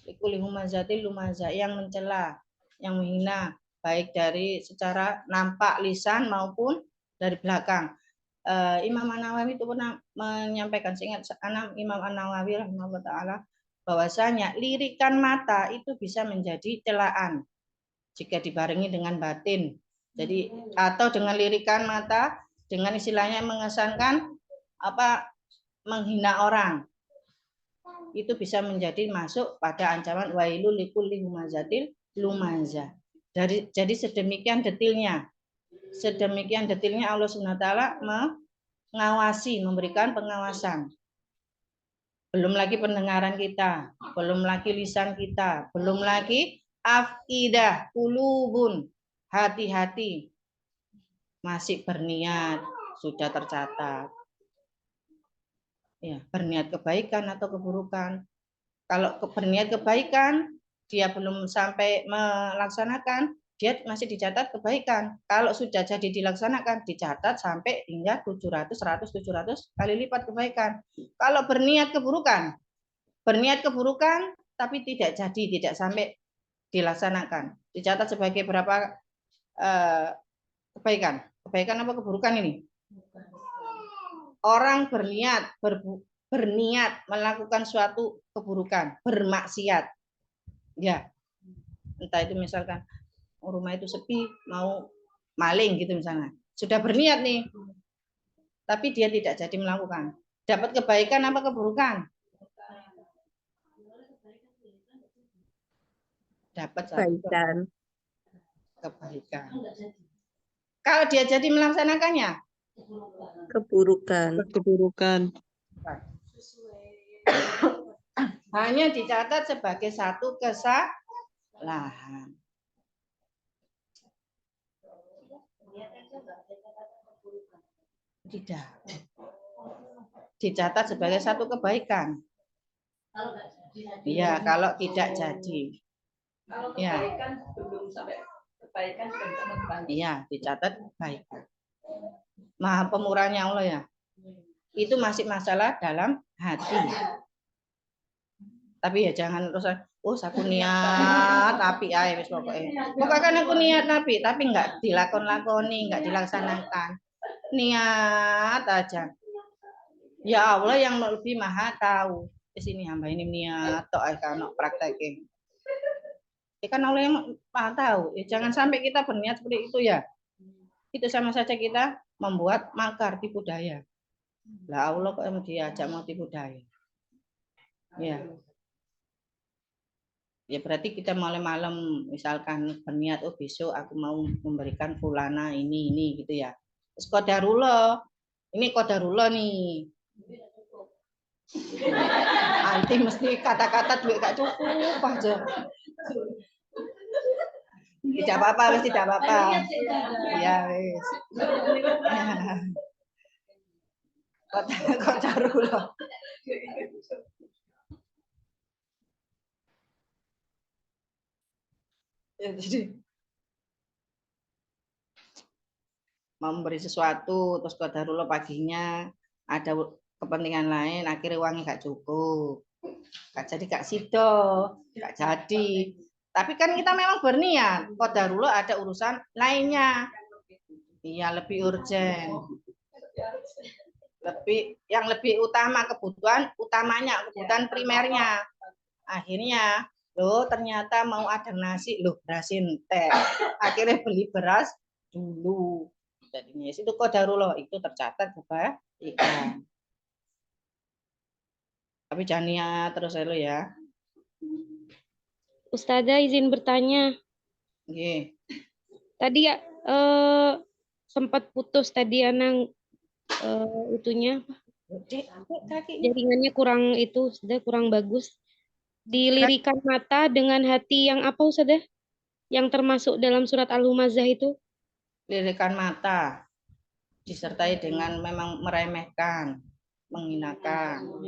likulli humazatil lumazah, yang mencela, yang menghina, baik dari secara nampak lisan maupun dari belakang. Imam An-Nawawi itu pernah menyampaikan, seingat Imam An-Nawawi rahimahullah ta'ala, bahwasanya lirikan mata itu bisa menjadi celaan jika dibarengi dengan batin. Jadi atau dengan lirikan mata dengan istilahnya mengesankan menghina orang. Itu bisa menjadi masuk pada ancaman wailul likulli humazatil lumazah. Jadi sedemikian detailnya. Sedemikian detailnya Allah Subhanahu wa taala mengawasi, memberikan pengawasan. Belum lagi pendengaran kita, belum lagi lisan kita, belum lagi afidah, qulubun, hati-hati masih berniat, sudah tercatat. Ya, berniat kebaikan atau keburukan. Kalau berniat kebaikan, dia belum sampai melaksanakan, dia masih dicatat kebaikan. Kalau sudah jadi dilaksanakan, dicatat sampai hingga 700, 100, 700 kali lipat kebaikan. Kalau berniat keburukan tapi tidak jadi, tidak sampai dilaksanakan, dicatat sebagai berapa kebaikan? Kebaikan apa keburukan ini? Orang berniat melakukan suatu keburukan, bermaksiat. Ya. Entah itu misalkan rumah itu sepi, mau maling gitu misalnya. Sudah berniat nih. Tapi dia tidak jadi melakukan. Dapat kebaikan apa keburukan? Dapat kebaikan. Kalau dia jadi melaksanakannya? Keburukan. Hanya dicatat sebagai satu kesalahan. Tidak. Dicatat sebagai satu kebaikan. Iya, kalau tidak jadi. Kalau Ya. kebaikan belum sampai kebaikan sudah sampai kebaikan. Iya, dicatat kebaikan. Maha pemurahnya Allah ya. Itu masih masalah dalam hati. Tapi ya jangan terus, oh aku niat tapi ae wis pokoknya. Pokoknya kan aku niat tapi enggak dilakoni, enggak dilaksanakan. Niat aja. Ya Allah yang lebih maha tahu. Di sini hamba ini niat tok ae kan praktekin. Ya kan Allah yang maha tahu. Ya, jangan sampai kita berniat seperti itu ya. Itu sama saja kita membuat makar tipu daya. Lah Allah kok diajak mau tipu daya. Ya. Ya berarti kita malam-malam misalkan berniat, oh besok aku mau memberikan fulana ini gitu ya. Terus qadarullah. Ini qadarullah nih. Nanti mesti kata-kata juga gak cukup aja. Tidak apa-apa, wis tidak apa-apa. Ya wis. Qadarullah. Jadi memberi sesuatu terus qadarullah paginya ada kepentingan lain akhirnya uangnya gak cukup, gak jadi gak sido, gak jadi. Tapi kan kita memang berniat qadarullah ada urusan lainnya, iya lebih urgent, yang lebih utama kebutuhan utamanya, kebutuhan primernya. Akhirnya loh ternyata mau ada nasi, loh berasin teh, akhirnya beli beras dulu. Jadinya itu qadarullah, itu tercatat kebaikan. Tapi jangan niat terus lo ya. Ustazah izin bertanya. Nggih. Tadi ya sempat putus tadi Anang itunya jaringannya kurang itu sudah kurang bagus. Dilirikan mata dengan hati yang apa Ustazah? Yang termasuk dalam surat Al-Humazah itu? Lirikan mata disertai dengan memang meremehkan, menghinakan.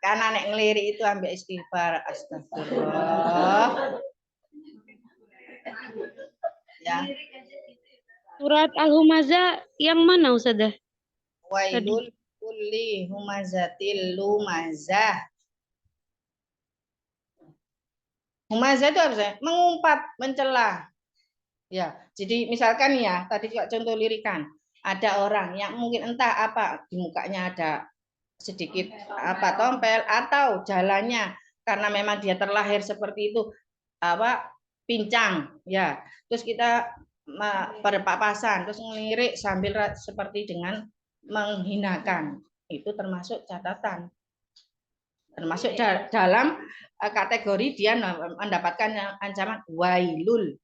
Karena nek ngelirik itu ambil istighfar, astagfirullah. Ya. Surat Al-Humazah yang mana Ustazah? Wailul kulli humazatil lumazah. Humazah itu apa sih? Mengumpat, mencela. Ya, jadi misalkan ya, tadi juga contoh lirikan. Ada orang yang mungkin entah apa di mukanya ada sedikit apa tompel atau jalannya karena memang dia terlahir seperti itu apa pincang ya. Terus kita berpapasan terus ngelirik sambil seperti dengan menghinakan. Itu termasuk catatan. Termasuk dalam kategori dia mendapatkan ancaman wailul.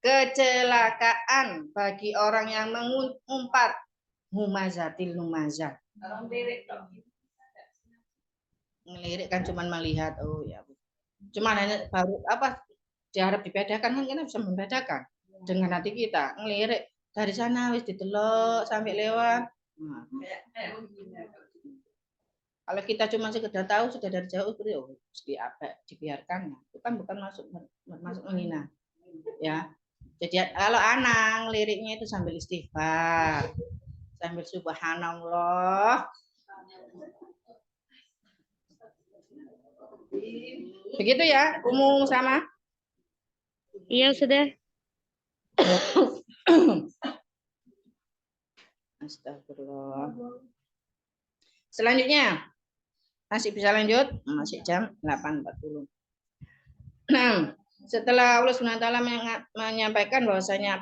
Kecelakaan bagi orang yang mengumpat humazatil lumazah. Ngelirik kan cuma melihat, oh ya. Cuma hanya baru apa diharap dibedakan kan kita bisa membedakan dengan hati kita. Ngelirik dari sana wis ditelok sampai lewat. Nah. Kalau kita cuma sekedar tahu sudah dari jauh oh dibiarkan, itu kan bukan masuk menghina. Ya. Jadi kalau Anang liriknya itu sambil istighfar, sambil subhanallah. Begitu ya, umum sama? Iya, sudah. Astagfirullah. Selanjutnya, masih bisa lanjut? Masih jam 8.40. Nah, setelah Allah SWT menyampaikan bahwasanya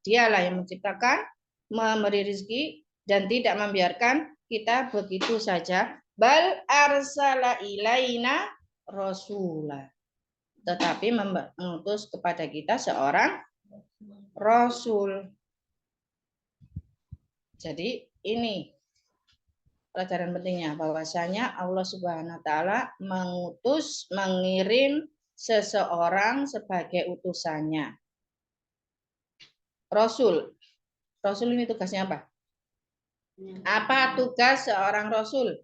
dialah yang menciptakan, memberi rezeki, dan tidak membiarkan kita begitu saja. Bal arsala ilaina rasulah. Tetapi mengutus kepada kita seorang rasul. Jadi ini pelajaran pentingnya, bahwasanya Allah Subhanahu wa taala mengirim seseorang sebagai utusannya. Rasul. Rasul ini tugasnya apa? Apa tugas seorang rasul?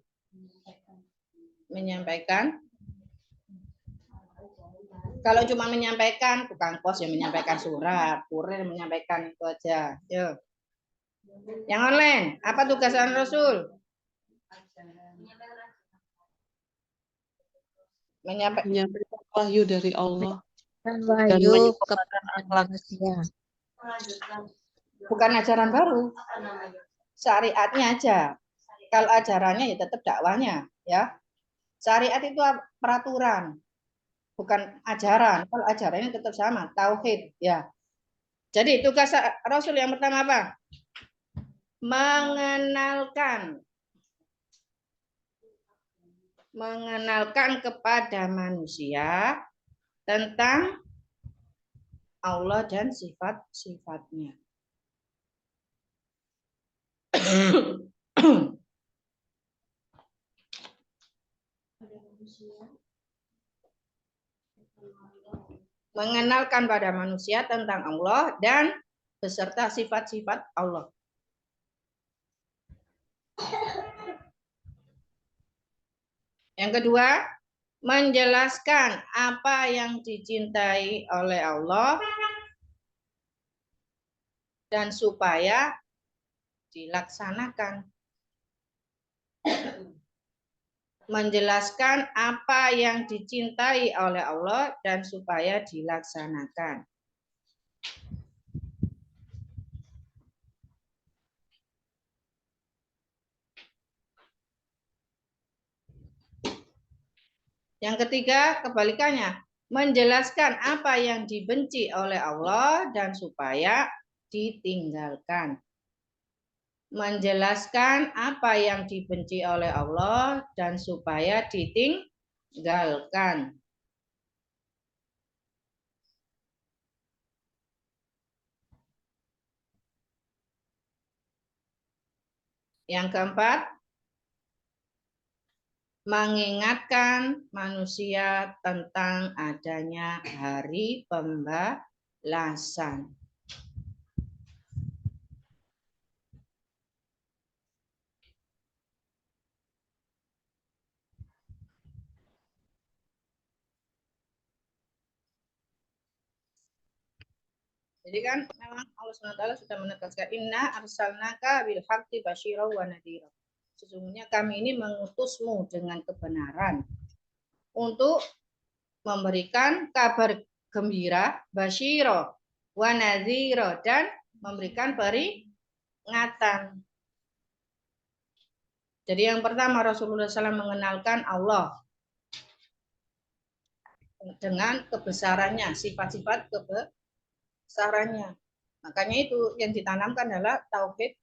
Menyampaikan. Kalau cuma menyampaikan, tukang pos yang menyampaikan surat, kurir menyampaikan itu aja. Yuk. Yang online, apa tugas seorang rasul? Menyampaikan wahyu dari Allah. Dan Dan wahyu menyebarkan kepada akhlak. manusia. Bukan ajaran baru. Syariatnya aja. Kalau ajarannya ya tetap dakwahnya, ya. Syariat itu peraturan, bukan ajaran. Kalau ajarannya tetap sama, tauhid, ya. Jadi tugas Rasul yang pertama apa? Mengenalkan kepada manusia tentang Allah dan sifat-sifatnya. Mengenalkan pada manusia tentang Allah dan beserta sifat-sifat Allah. Yang kedua, menjelaskan apa yang dicintai oleh Allah dan supaya dilaksanakan. Menjelaskan apa yang dicintai oleh Allah dan supaya dilaksanakan. Yang ketiga, kebalikannya, menjelaskan apa yang dibenci oleh Allah dan supaya ditinggalkan. Menjelaskan apa yang dibenci oleh Allah dan supaya ditinggalkan. Yang keempat, mengingatkan manusia tentang adanya hari pembalasan. Jadi kan memang Allah SWT sudah menegaskan inna arsalnaka bil haqqi basyira wa nadhira. Sesungguhnya kami ini mengutusmu dengan kebenaran untuk memberikan kabar gembira basyira wa nadhira dan memberikan peringatan. Jadi yang pertama Rasulullah SAW mengenalkan Allah dengan kebesarannya, sifat-sifat kebesarannya. Makanya itu yang ditanamkan adalah tauhid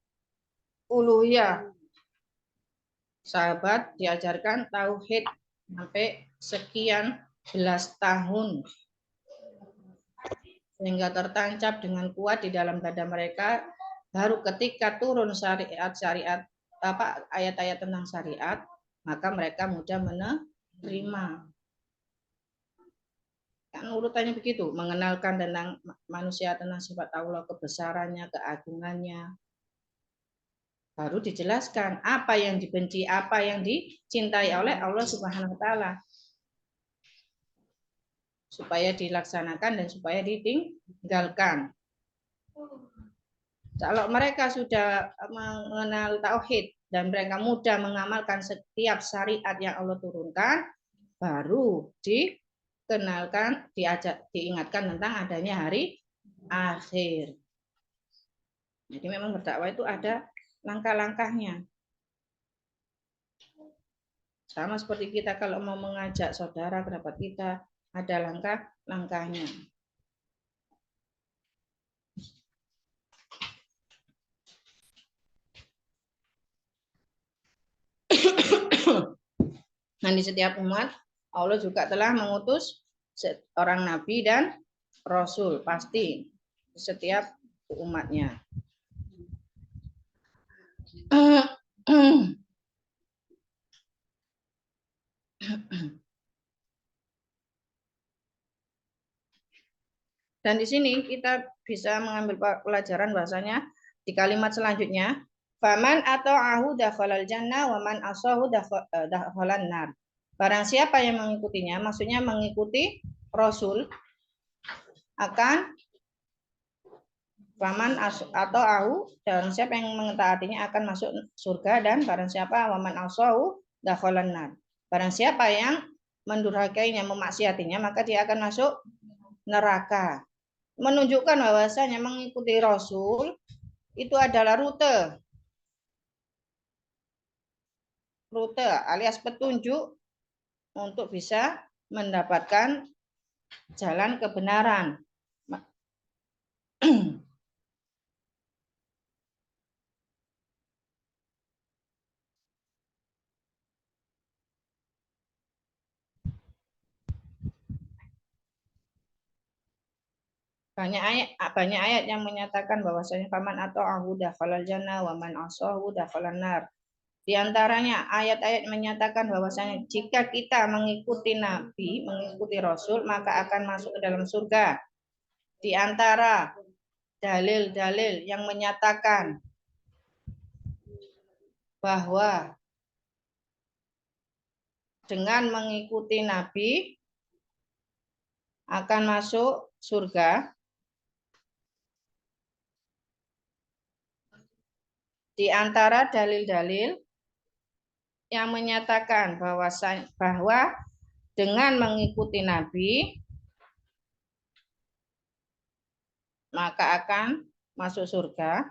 uluhiyah. Sahabat diajarkan tauhid sampai sekian belas tahun sehingga tertancap dengan kuat di dalam dada mereka. Baru ketika turun syariat ayat-ayat tentang syariat, maka mereka mudah menerima. Kan urutannya begitu, mengenalkan tentang manusia, tentang sifat Allah, kebesarannya, keagungannya. Baru dijelaskan apa yang dibenci, apa yang dicintai oleh Allah Subhanahu wa taala. Supaya dilaksanakan dan supaya ditinggalkan. Kalau mereka sudah mengenal tauhid dan mereka mudah mengamalkan setiap syariat yang Allah turunkan, baru dikenalkan, diingatkan tentang adanya hari akhir. Jadi memang berdakwah itu ada langkah-langkahnya. Sama seperti kita kalau mau mengajak saudara kerabat kita, ada langkah-langkahnya. Nah, di setiap umat Allah juga telah mengutus seorang nabi dan rasul, pasti setiap umatnya. Dan di sini kita bisa mengambil pelajaran bahasanya di kalimat selanjutnya, faman ata'ahu dakhalal jannah wa man asahu dakhalan nar. Barang siapa yang mengikutinya, maksudnya mengikuti Rasul, akan faman ata'ahu, dan siapa yang mentaatinya akan masuk surga, dan barang siapa waman asahu dakhalan nar. Barang siapa yang mendurhakainya, memaksiatinya, maka dia akan masuk neraka. Menunjukkan bahwasanya mengikuti Rasul itu adalah rute alias petunjuk untuk bisa mendapatkan jalan kebenaran. Banyak ayat yang menyatakan bahwasanya faman ata'ahu dakhalal jannah wa man asahu dakhalan nar. Di antaranya ayat-ayat menyatakan bahwasanya jika kita mengikuti Nabi, mengikuti Rasul, maka akan masuk ke dalam surga. Di antara dalil-dalil yang menyatakan bahwa dengan mengikuti Nabi akan masuk surga. Di antara dalil-dalil yang menyatakan bahwa dengan mengikuti Nabi maka akan masuk surga.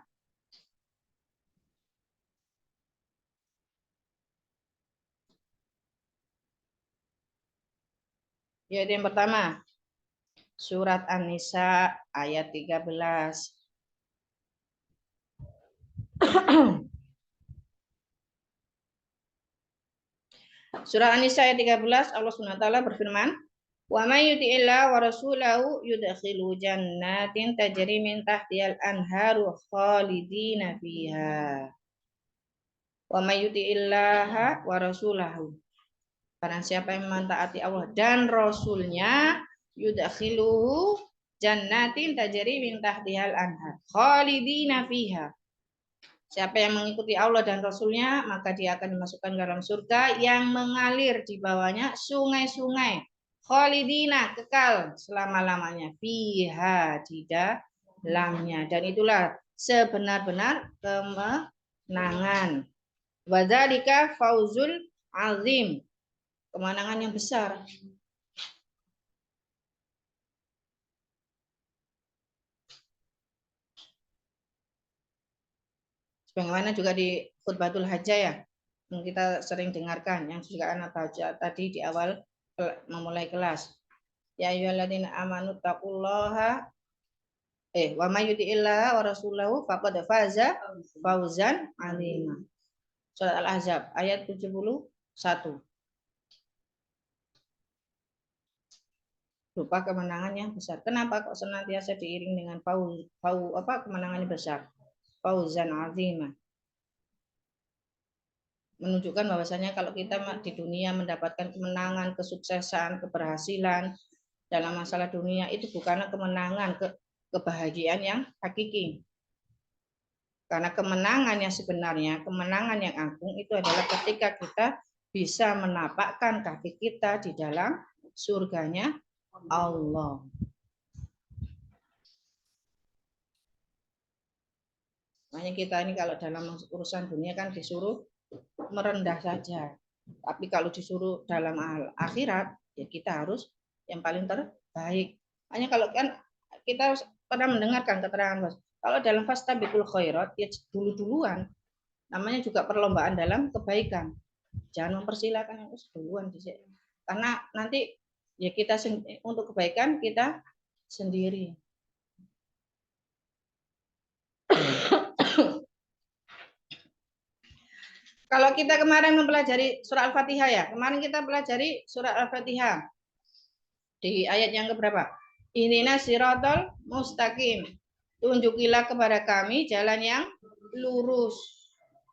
Yaitu yang pertama, surat An-Nisa ayat 13. Surah An-Nisa ayat 13, Allah SWT berfirman, "Wa may yuti'illah wa rasulahu yudkhilu jannatin tajri min tahtihal anharu khalidina fiha." Wa may yuti'illah wa rasulahu. Barang siapa yang mentaati Allah dan Rasulnya, yudkhiluhu jannatin tajri min tahtihal anhar khalidina fiha. Siapa yang mengikuti Allah dan Rasulnya, maka dia akan dimasukkan ke dalam surga yang mengalir di bawahnya sungai-sungai. Khalidina, kekal selama-lamanya. Fiha, di dalamnya. Dan itulah sebenar-benar kemenangan. Wadzalika fauzul azim. Kemenangan yang besar. Sebagaimana juga di khutbatul hajah ya, yang kita sering dengarkan, yang juga anak baca tadi di awal memulai kelas. Ya ayyuhalladzina amanu taqullaha wa may yuti'illaha wa rasulahu faqad faza fawzan 'azima. Surat Al-Ahzab ayat 71. Berupa kemenangan yang besar. Kenapa kok senantiasa diiring dengan kemenangan yang besar? Fauzan azimah. Menunjukkan bahwasanya kalau kita di dunia mendapatkan kemenangan, kesuksesan, keberhasilan dalam masalah dunia, itu bukanlah kemenangan, kebahagiaan yang hakiki. Karena kemenangan yang sebenarnya, kemenangan yang agung itu adalah ketika kita bisa menapakkan kaki kita di dalam surganya Allah. Makanya kita ini kalau dalam urusan dunia kan disuruh merendah saja. Tapi kalau disuruh dalam akhirat, ya kita harus yang paling terbaik. Hanya kalau kan kita pernah mendengarkan keterangan Mas, kalau dalam fastabiqul khairat, ya duluan. Namanya juga perlombaan dalam kebaikan. Jangan mempersilakan yang duluan. Karena nanti ya kita untuk kebaikan kita sendiri. Kalau kita kemarin mempelajari surah Al-Fatihah ya, kemarin kita pelajari surah Al-Fatihah di ayat yang keberapa? Ihdinas siratal mustaqim. Tunjukilah kepada kami jalan yang lurus.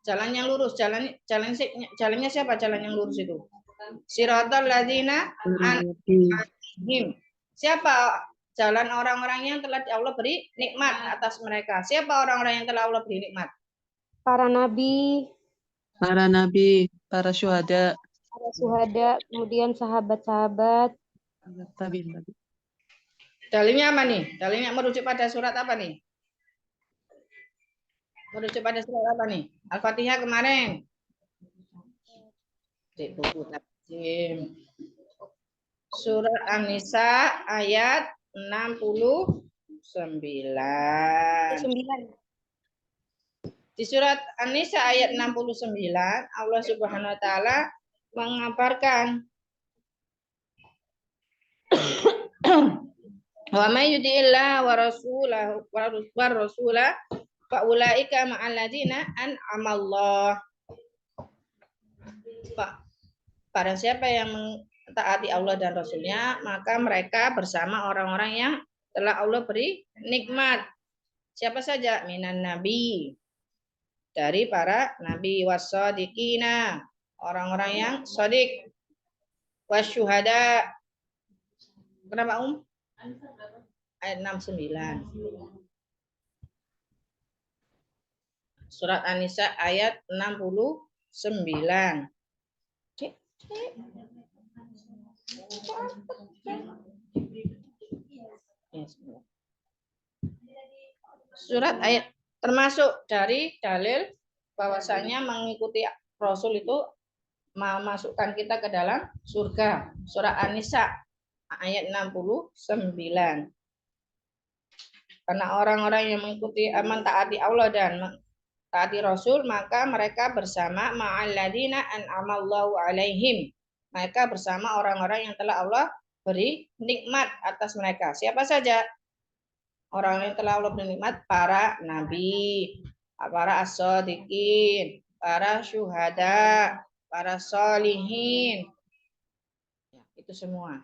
Jalan yang lurus, jalannya siapa jalan yang lurus itu? Siratal ladzina an'amta. Siapa jalan orang-orang yang telah Allah beri nikmat atas mereka? Siapa orang-orang yang telah Allah beri nikmat? Para nabi, Para nabi, para syuhada. para syuhada, kemudian sahabat-sahabat. Tabiin. Dalilnya apa nih? Dalilnya merujuk pada surat apa nih? Merujuk pada surat apa nih? Al-Fatihah kemarin. Di buku takjim. Surat An-Nisa ayat 69. 9. Di surat An-Nisa ayat 69, Allah Subhanahu wa taala mengabarkan wa may yuti'illah wa rasulahu wa rasulah fa ulaika ma'al ladzina an'amallah. Barang siapa yang mentaati Allah dan Rasulnya, maka mereka bersama orang-orang yang telah Allah beri nikmat. Siapa saja? Minan nabi. Dari para nabi, wassadiqina, orang-orang yang shadiq, wasyuhada. Kenapa ayat 69. Surat An-Nisa ayat 69. Surat ayat termasuk dari dalil bahwasanya mengikuti Rasul itu memasukkan kita ke dalam surga. Surah An-Nisa ayat 69. Karena orang-orang yang mengikuti mentaati Allah dan taati Rasul, maka mereka bersama ma'alladina an'amallahu alaihim. Mereka bersama orang-orang yang telah Allah beri nikmat atas mereka. Siapa saja? Orang yang telah Allah beri nikmat, para nabi, para as-shadiqin, para syuhada, para sholihin. Ya, itu semua.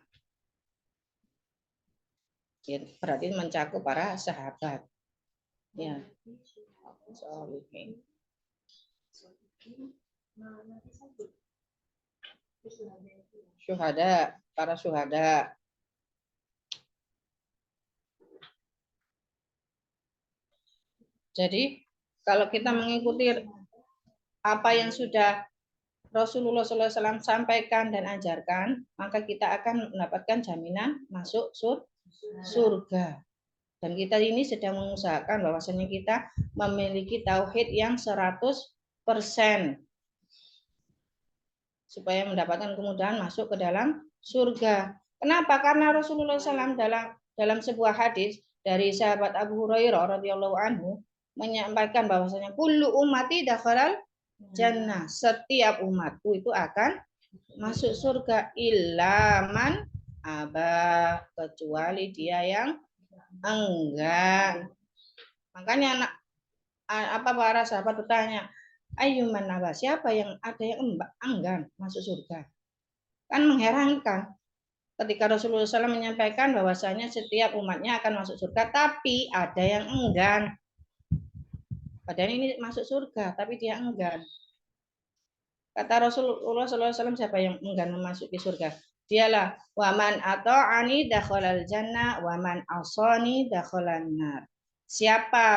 Berarti mencakup para sahabat. Ya. Sholihin. Syuhada, para syuhada. Jadi kalau kita mengikuti apa yang sudah Rasulullah SAW sampaikan dan ajarkan, maka kita akan mendapatkan jaminan masuk surga. Dan kita ini sedang mengusahakan bahwasanya kita memiliki tauhid yang 100% supaya mendapatkan kemudahan masuk ke dalam surga. Kenapa? Karena Rasulullah SAW dalam sebuah hadis dari sahabat Abu Hurairah radhiyallahu anhu menyampaikan bahwasanya kullu ummati dakhalal jannah, setiap umatku itu akan masuk surga illa man aba, kecuali dia yang enggan. Makanya para sahabat bertanya, ayyuman aba, siapa yang ada yang enggan masuk surga? Kan mengherankan. Ketika Rasulullah SAW menyampaikan bahwasanya setiap umatnya akan masuk surga, tapi ada yang enggan. Padahal ini masuk surga, tapi dia enggan. Kata Rasulullah SAW, siapa yang enggan memasuki surga? Dialah waman ata'ani dakhalal jannah waman asani dakhalan nar.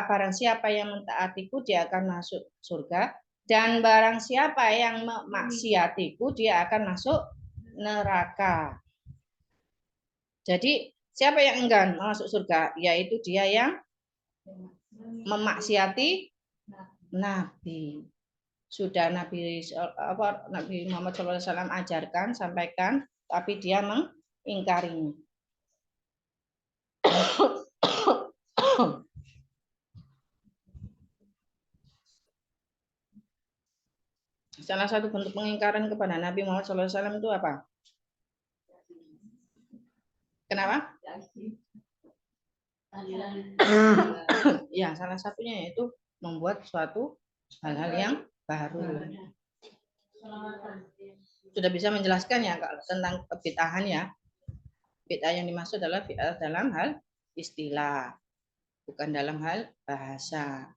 Barang siapa yang mentaatiku dia akan masuk surga, dan barang siapa yang memaksiatiku dia akan masuk neraka. Jadi siapa yang enggan masuk surga? Yaitu dia yang memaksiati Nabi. Sudah Nabi Muhammad SAW ajarkan, sampaikan, tapi dia mengingkarinya. Salah satu bentuk pengingkaran kepada Nabi Muhammad SAW itu apa? Kenapa? Ya, salah satunya yaitu membuat suatu hal-hal yang baru. Sudah bisa menjelaskan ya tentang kebid'ahan ya. Bid'ah yang dimaksud adalah bid'ah dalam hal istilah, bukan dalam hal bahasa.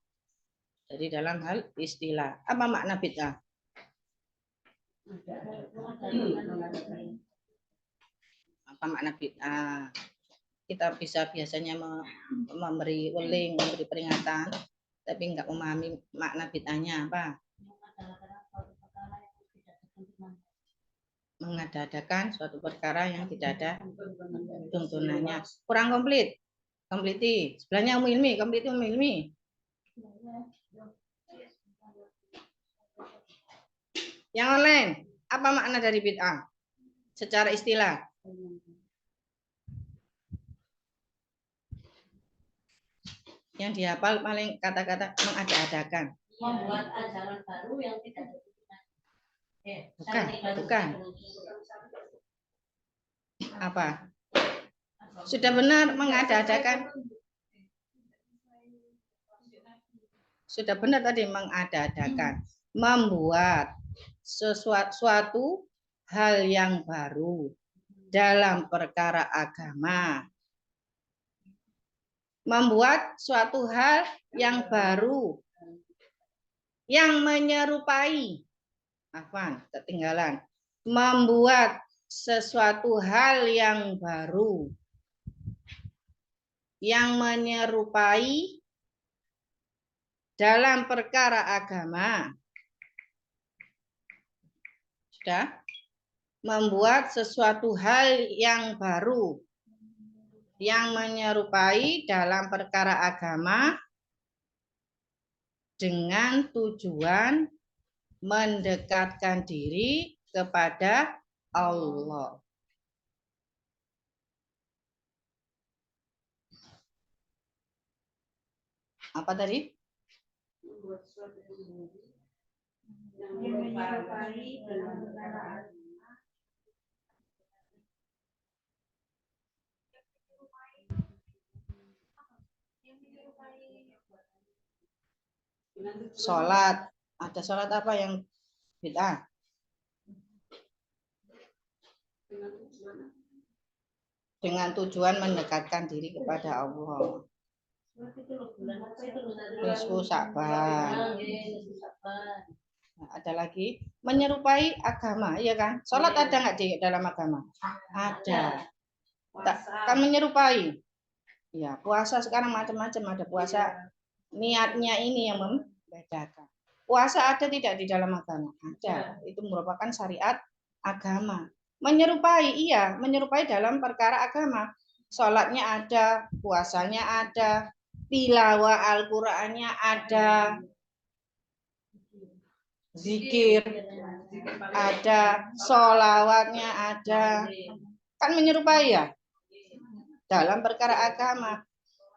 Jadi dalam hal istilah. Apa makna bid'ah? Apa makna bid'ah? Kita bisa biasanya memberi weling, memberi peringatan, tapi nggak memahami makna bid'ahnya apa. Mengada-adakan suatu perkara yang tidak ada tuntunannya. Kurang komplit. Kompliti. Sebelahnya Ummu Ilmi, kompliti Ummu Ilmi. Yang lain, apa makna dari bid'ah? Secara istilah. Yang dihafal paling kata-kata mengada-adakan. Membuat ajaran baru yang tidak ada Bukan. Apa? Sudah benar mengada-adakan. Sudah benar tadi mengada-adakan. Membuat suatu hal yang baru dalam perkara agama. Membuat suatu hal yang baru yang menyerupai. Afwan, ketinggalan. Membuat sesuatu hal yang baru yang menyerupai dalam perkara agama. Sudah? Membuat sesuatu hal yang baru yang menyerupai dalam perkara agama dengan tujuan mendekatkan diri kepada Allah. Apa tadi? Sholat. Ada sholat apa yang bid'ah? Dengan tujuan mendekatkan diri kepada Allah. Nisfu Sya'ban. Nah, ada lagi menyerupai agama, ya kan? Sholat ada nggak di dalam agama? Ada. Kan menyerupai. Ya, puasa sekarang macam-macam, ada puasa. Niatnya ini yang membedakan. Puasa ada tidak di dalam agama? Ada. Itu merupakan syariat agama. Menyerupai, iya, menyerupai dalam perkara agama. Sholatnya ada, puasanya ada, tilawah Al-Qur'annya ada, zikir ada, sholawatnya ada. Kan menyerupai ya dalam perkara agama.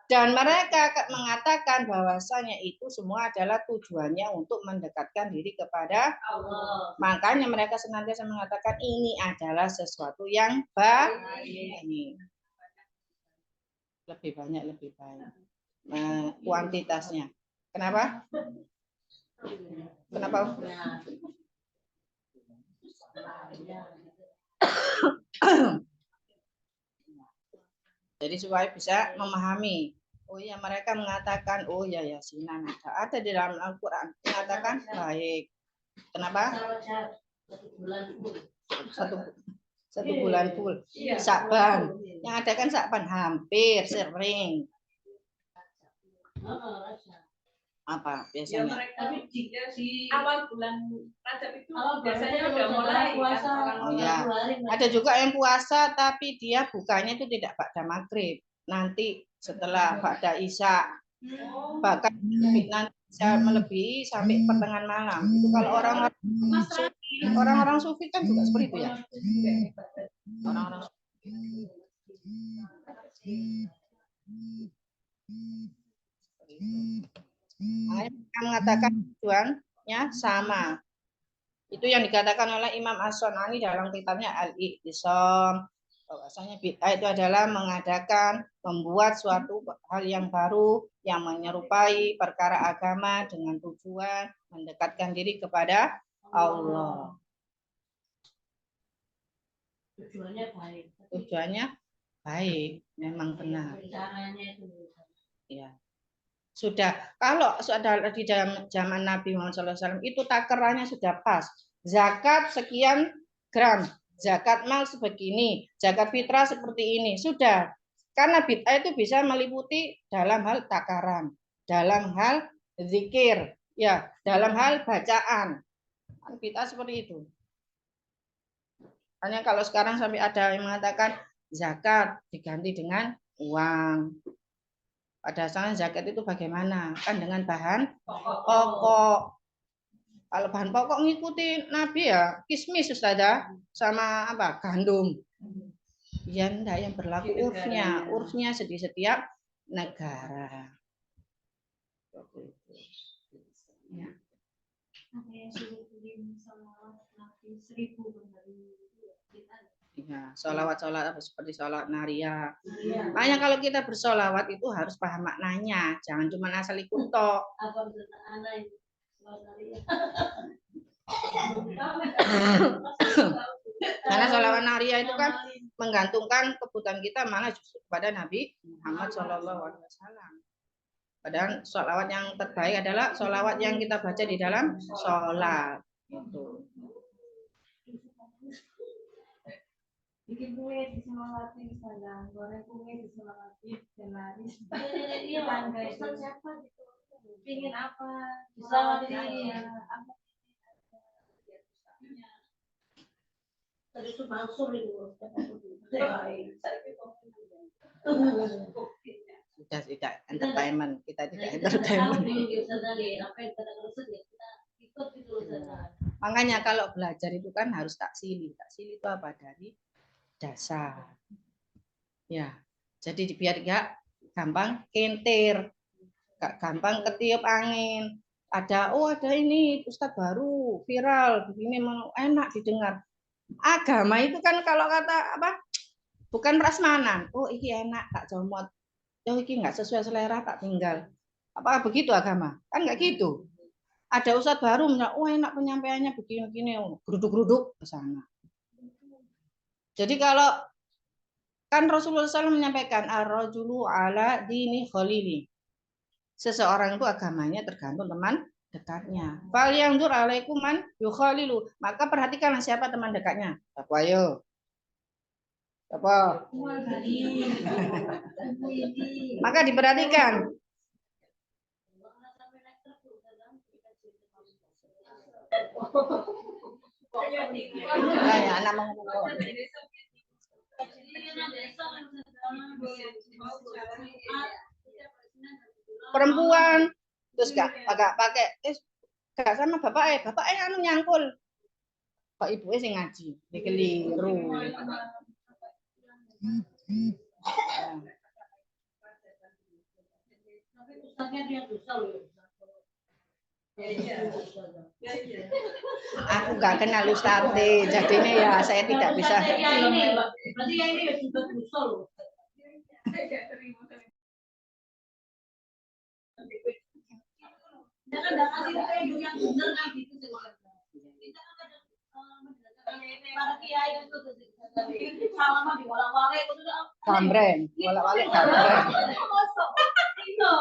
Dan mereka mengatakan bahwasanya itu semua adalah tujuannya untuk mendekatkan diri kepada Allah. Makanya mereka senantiasa mengatakan ini adalah sesuatu yang baik. Lebih banyak, lebih baik. Kuantitasnya. Kenapa? Kenapa? Jadi supaya bisa memahami. Oh ya, mereka mengatakan, oh ya yasinan ada di dalam Al-Quran mengatakan baik. Kenapa? Satu bulan full. Sya'ban. Yang ada kan Sya'ban hampir sering. Apa biasanya? Ya, mereka di awal bulan Rajab itu biasanya udah mulai puasa. Oh ya. Ada juga yang puasa tapi dia bukanya itu tidak pada maghrib. Nanti setelah pada Isya. Bahkan nanti bisa melebihi sampai pertengahan malam. Itu kalau orang-orang sufi kan juga seperti itu ya. Orang-orang mereka mengatakan tujuannya sama. Itu yang dikatakan oleh Imam As-Sunani dalam kitabnya Al-I'tisam. Bahwasanya bid'ah itu adalah mengadakan, membuat suatu hal yang baru yang menyerupai perkara agama dengan tujuan mendekatkan diri kepada Allah. Tujuannya baik. Tujuannya baik, memang benar. Caranya itu. Ya. Sudah. Kalau sudah di zaman Nabi Muhammad SAW itu takarannya sudah pas. Zakat sekian gram, zakat mal sebegini, zakat fitrah seperti ini. Sudah. Karena bid'ah itu bisa meliputi dalam hal takaran, dalam hal zikir, ya, dalam hal bacaan. Bid'ah seperti itu. Hanya kalau sekarang sampai ada yang mengatakan zakat diganti dengan uang. Pada asalnya zakat itu bagaimana? Kan dengan bahan pokok. Kalau bahan pokok ngikuti Nabi ya kismis Ustazah sama apa? Gandum. Ya enggak, yang berlaku urfnya. Urfnya di setiap negara. Ya. Ya, sholawat seperti sholawat naria. Makanya kalau kita bersolawat itu harus paham maknanya, jangan cuma asal ikut tok. Karena sholawat naria itu kan menggantungkan kebutuhan kita malah justru kepada Nabi Muhammad SAW. Padahal sholawat yang terbaik adalah sholawat yang kita baca di dalam sholat. Gitu. Bikin kue disemangati misalnya, goreng kue disemangati, tenaris. Iya, siapa gitu? Pingin apa? Disemangati apa? Tadi itu masuk itu. Sudah tidak entertainment, kita tidak entertainment. Makanya kalau belajar itu kan harus taksili. Taksili itu apa? Dari dasar. Ya, jadi biar gak gampang kentir, gak gampang ketiup angin. Ada ini Ustadz baru viral begini enak didengar. Agama itu kan kalau kata apa? Bukan prasmanan. Oh, ini enak tak comot. Oh, ini nggak sesuai selera tak tinggal. Apakah begitu agama? Kan nggak gitu. Ada ustadz baru, enak penyampaiannya begini-begini, geruduk-geruduk ke sana. Jadi kalau kan Rasulullah SAW menyampaikan ar-rajulu ala dini khalili. Seseorang itu agamanya tergantung teman dekatnya. Fal yanzur alaikum man yukhalilu. Maka perhatikanlah siapa teman dekatnya. Apa ayo? Apa? Maka diperhatikan. Ya, anak mengukur. Perempuan terus gak pakai gak sama bapak anu nyangkul kok ibu sing ngaji dikeliru. Aku gak kenal Ustadz, jadinya ya saya tidak bisa. Berarti yang ini juga dosa loh. Jangan kasih petunjuk yang benar kan gitu sih. Kita kan ada para kiai itu salaman di wala-wala itu sudah Kamren, wala-wala kamren. Itu,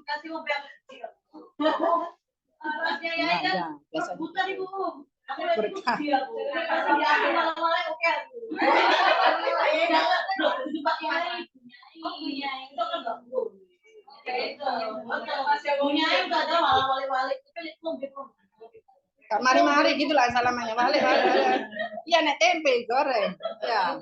kasih mobil kecil. Ya, buta ibu. Berkah. Wala-wala oke. Mari-mari gitulah salamannya balik. Iya nek tempe goreng. Ya.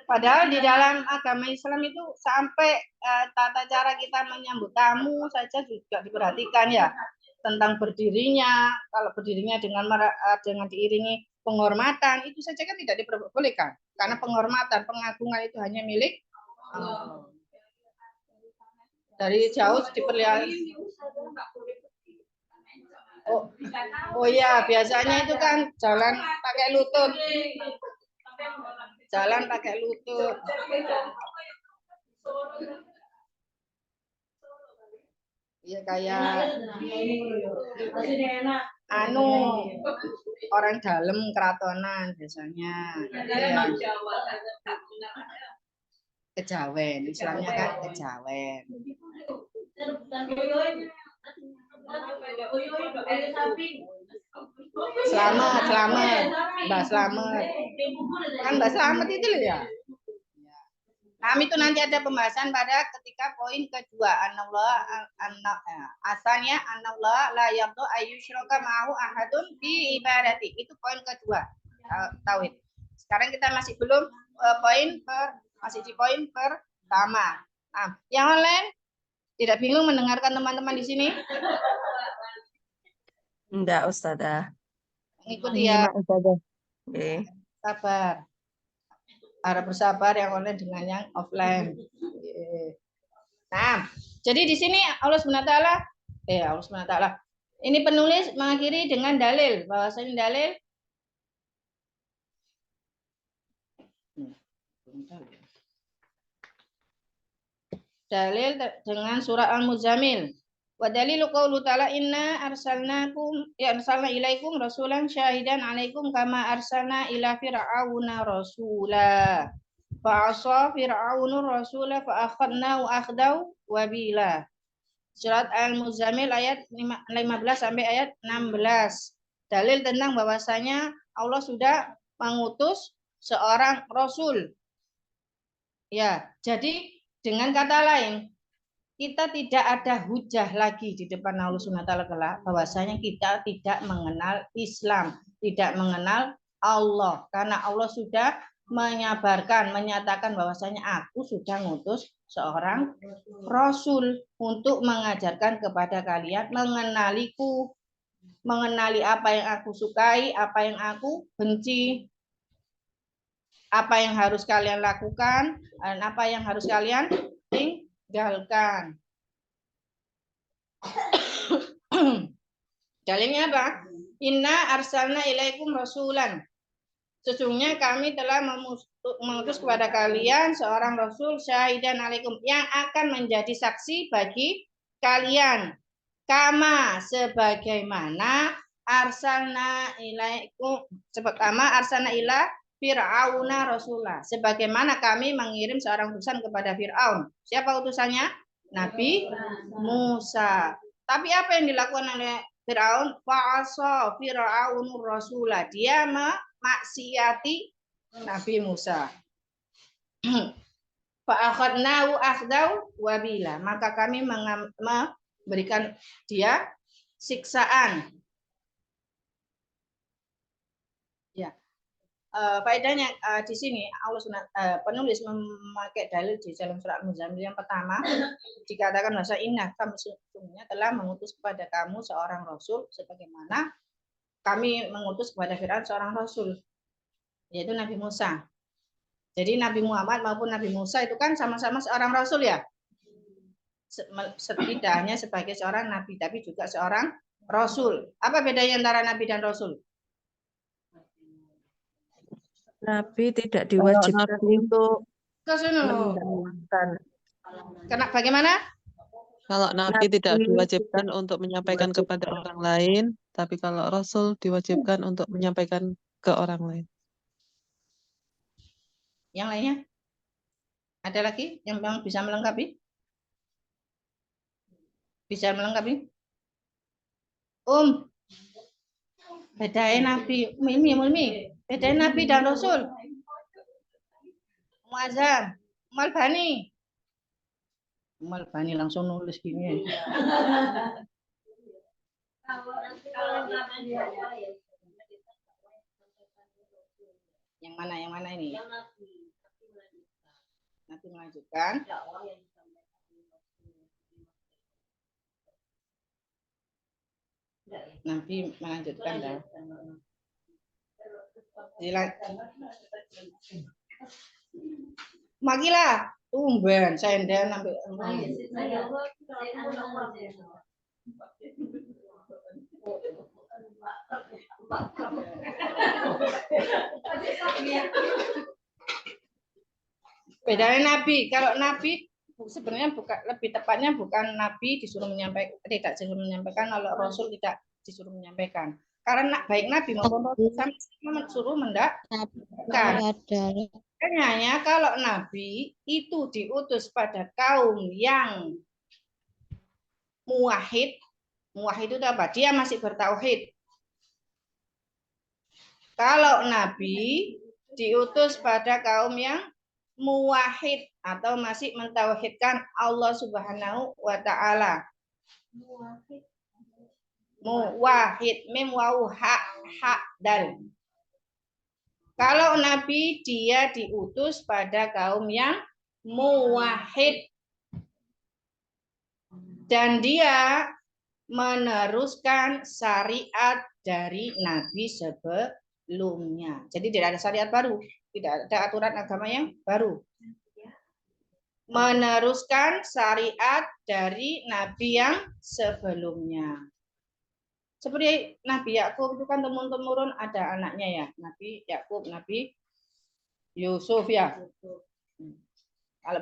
Padahal di dalam agama Islam itu sampai tata cara kita menyambut tamu saja juga diperhatikan ya, tentang berdirinya. Kalau berdirinya dengan diiringi penghormatan itu saja kan tidak diperbolehkan karena penghormatan pengagungan itu hanya milik Allah. Dari jauh diperlihatkan. Oh iya, biasanya itu kan jalan pakai lutut. Jalan pakai lutut. Iya kayak anu orang dalam keratonan biasanya. Iya. Kejawen, istilahnya kan kejawen. Selamat, Mbak Selamat. Kan Mbak Selamat itu loh ya. Kami itu nanti ada pembahasan pada ketika poin kedua. Asalnya anallah la yardu ayyusyraka ma'ahu ahadun fi ibadati. Itu poin kedua. Tauhid. Sekarang kita masih belum masih di poin pertama. Nah, yang lain tidak bingung mendengarkan teman-teman di sini? Enggak, Ustazah. Ikuti ya. Oke. Sabar. Harap bersabar yang online dengan yang offline. Nah, jadi di sini Allah SWT, ini penulis mengakhiri dengan dalil, bahwasanya dalil dengan surah Al-Muzammil. Wa dalilu qaulu ta'ala inna arsalna ilaikum rasulan syahidan 'alaikum kama arsalna ila fir'auna rasula. Fa'asa fir'aunur rasula fa'akhadnahu akhdau wabila. Surat Al-Muzammil ayat 15 sampai ayat 16. Dalil tentang bahwasanya Allah sudah mengutus seorang rasul. Ya, jadi dengan kata lain kita tidak ada hujah lagi di depan Allah Subhanahu wa taala bahwasanya kita tidak mengenal Islam, tidak mengenal Allah, karena Allah sudah menyatakan bahwasanya aku sudah ngutus seorang rasul untuk mengajarkan kepada kalian, mengenaliku, mengenali apa yang aku sukai, apa yang aku benci, apa yang harus kalian lakukan, dan apa yang harus kalian tinggalkan. Dalilnya apa? Inna arsalna ilaikum rasulan. Sesungguhnya kami telah mengutus kepada kalian seorang rasul syahidan alaikum yang akan menjadi saksi bagi kalian. Kama sebagaimana arsalna ilaikum ila Fir'auna rasulah. Sebagaimana kami mengirim seorang utusan kepada Fir'aun. Siapa utusannya? Nabi Musa. Tapi apa yang dilakukan oleh Fir'aun? Fa'asa Fir'aunur rasulah. Dia memaksiati Nabi Musa. Fa'akhadnahu akhdau wabila. Maka kami memberikan dia siksaan. Ya. Faedahnya di sini Allah penulis memakai dalil di dalam surat Al-Muzammil yang pertama dikatakan bahwa inna kami sesungguhnya telah mengutus kepada kamu seorang rasul sebagaimana kami mengutus kepada Fir'aun seorang rasul yaitu Nabi Musa. Jadi Nabi Muhammad maupun Nabi Musa itu kan sama-sama seorang rasul ya. Setidaknya sebagai seorang nabi tapi juga seorang rasul. Apa bedanya antara nabi dan rasul? Nabi tidak diwajibkan untuk mendakwahkan. Kenapa? Bagaimana? Kalau Nabi tidak diwajibkan untuk menyampaikan kepada orang lain, tapi kalau Rasul diwajibkan untuk menyampaikan ke orang lain. Yang lainnya? Ada lagi yang bisa melengkapi? Bisa melengkapi? Bedain Nabi, Mulmi. Bedain Nabi dan Rasul. Muazzam, Malbani. Malbani langsung nulis gini. Yang mana ini? Nabi melanjutkan. Nabi melanjutkan dah. Magilah, tumben senden sampai bedanya Nabi. Kalau Nabi sebenarnya bukan, lebih tepatnya bukan Nabi disuruh menyampaikan, tidak disuruh menyampaikan, kalau Rasul tidak disuruh menyampaikan. Karena baik Nabi maupun Rasul sama disuruh mendakkan. Makanya kalau Nabi itu diutus pada kaum yang muwahhid, muwahhid itu apa? Dia masih bertauhid. Kalau Nabi diutus pada kaum yang muwahhid atau masih mentauhidkan Allah Subhanahu wa taala. Muwahhid, mim wawu ha dal. Kalau Nabi dia diutus pada kaum yang muwahhid dan dia meneruskan syariat dari Nabi sebelumnya. Jadi tidak ada syariat baru, tidak ada aturan agama yang baru. Meneruskan syariat dari Nabi yang sebelumnya. Seperti Nabi Yakub itu kan temurun ada anaknya ya, Nabi Yakub, Nabi Yusuf ya. Kalau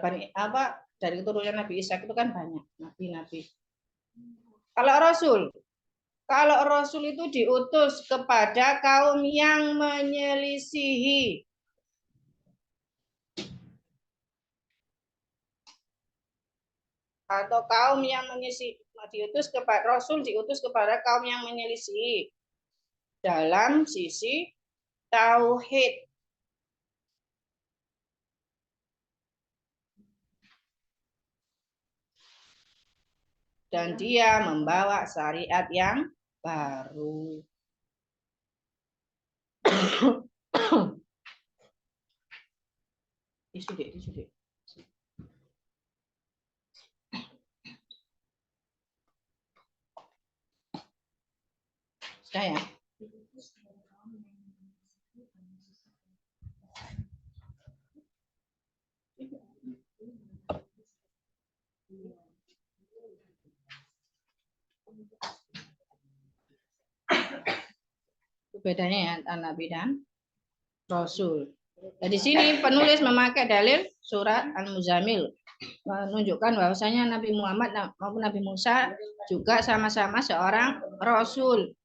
dari keturunan Nabi Ishak itu kan banyak nabi-nabi. Kalau Rasul itu diutus kepada kaum yang menyelisihi atau kaum yang menyelisihi, Rasul diutus kepada kaum yang menyelisihi dalam sisi tauhid. Dan dia membawa syariat yang baru. Tisu dek. Saya. Bedanya ya antara Nabi dan Rasul. Nah, di sini penulis memakai dalil surat Al-Muzammil, menunjukkan bahwasanya Nabi Muhammad maupun Nabi Musa juga sama-sama seorang Rasul.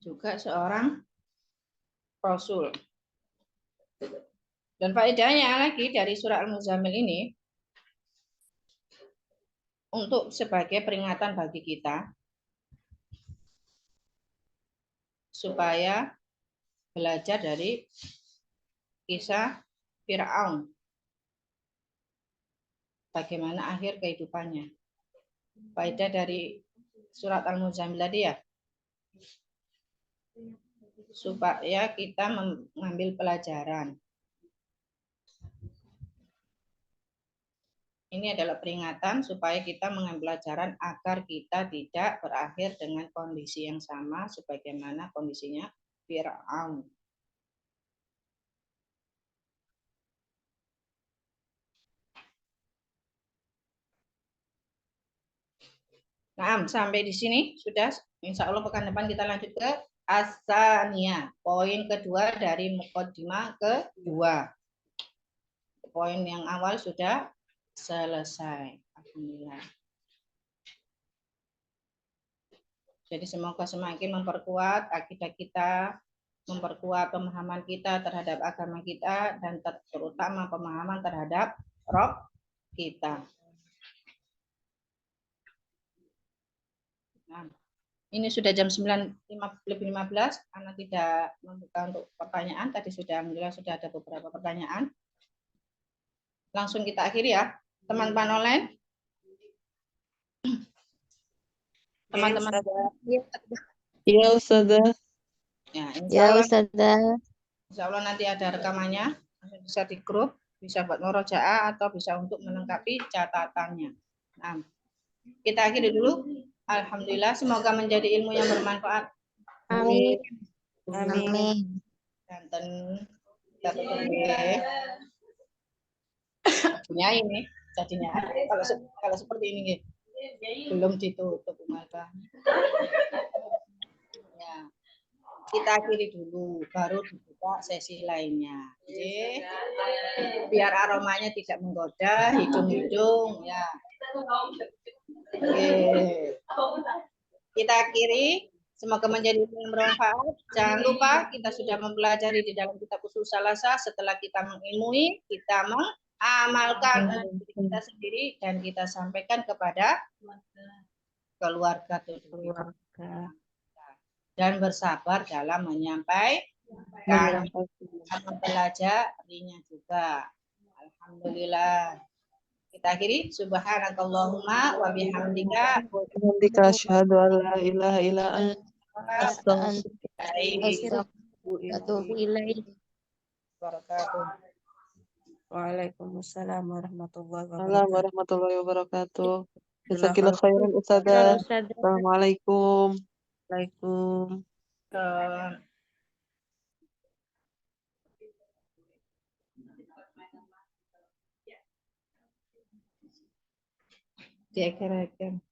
Juga seorang Rasul. Dan faedahnya lagi dari surat Al-Muzammil ini, untuk sebagai peringatan bagi kita supaya belajar dari kisah Fir'aun, bagaimana akhir kehidupannya. Faedah dari surat Al-Muzammil tadi ya, supaya kita mengambil pelajaran. Ini adalah peringatan supaya kita mengambil pelajaran agar kita tidak berakhir dengan kondisi yang sama sebagaimana kondisinya Fir'aun. Nah, sampai di sini sudah. Insya Allah pekan depan kita lanjut ke As-Saniyah, poin kedua dari Muqaddimah kedua. Poin yang awal sudah selesai. Alhamdulillah. Jadi semoga semakin memperkuat akidah kita, memperkuat pemahaman kita terhadap agama kita, dan terutama pemahaman terhadap Rob kita. Nah, ini sudah jam 9:15, Ana tidak membuka untuk pertanyaan. Tadi alhamdulillah sudah ada beberapa pertanyaan. Langsung kita akhiri ya, teman-teman online. Teman-teman. Ya Ustazah. Ya, Ya Ustazah. Insya Allah nanti ada rekamannya, bisa di grup, bisa buat murojaah atau bisa untuk melengkapi catatannya. Nah, kita akhiri dulu. Alhamdulillah, semoga menjadi ilmu yang bermanfaat. Amin. Amin. Dan kita tutup punya ini jadinya kalau seperti ini gitu. Belum ditutup maka ya kita akhiri dulu, baru dibuka sesi lainnya. Oke. Biar aromanya tidak menggoda hidung-hidung ya. Oke. Kita akhiri. Semoga menjadi bermanfaat. Jangan lupa kita sudah mempelajari di dalam kitab Ushul Salasah. Setelah kita mengilmui, kita mengamalkan untuk diri kita sendiri dan kita sampaikan kepada keluarga terdekat. Dan bersabar dalam menyampaikan, mempelajarinya juga. Alhamdulillah. Kita akhiri. Subhanakallahumma wa bihamdika. Bihamdika asyhadu an la ilaha illa anta astaghfiruka Atubu ilaih. Waalaikumsalam warahmatullahi Assalamualaikum wabarakatuh. warahmatullahi wabarakatuh. Jazakallah Jazakillah khairan Nah, Ustazah. Ustazah. Assalamualaikum. Waalaikum. Di akhir-akhir.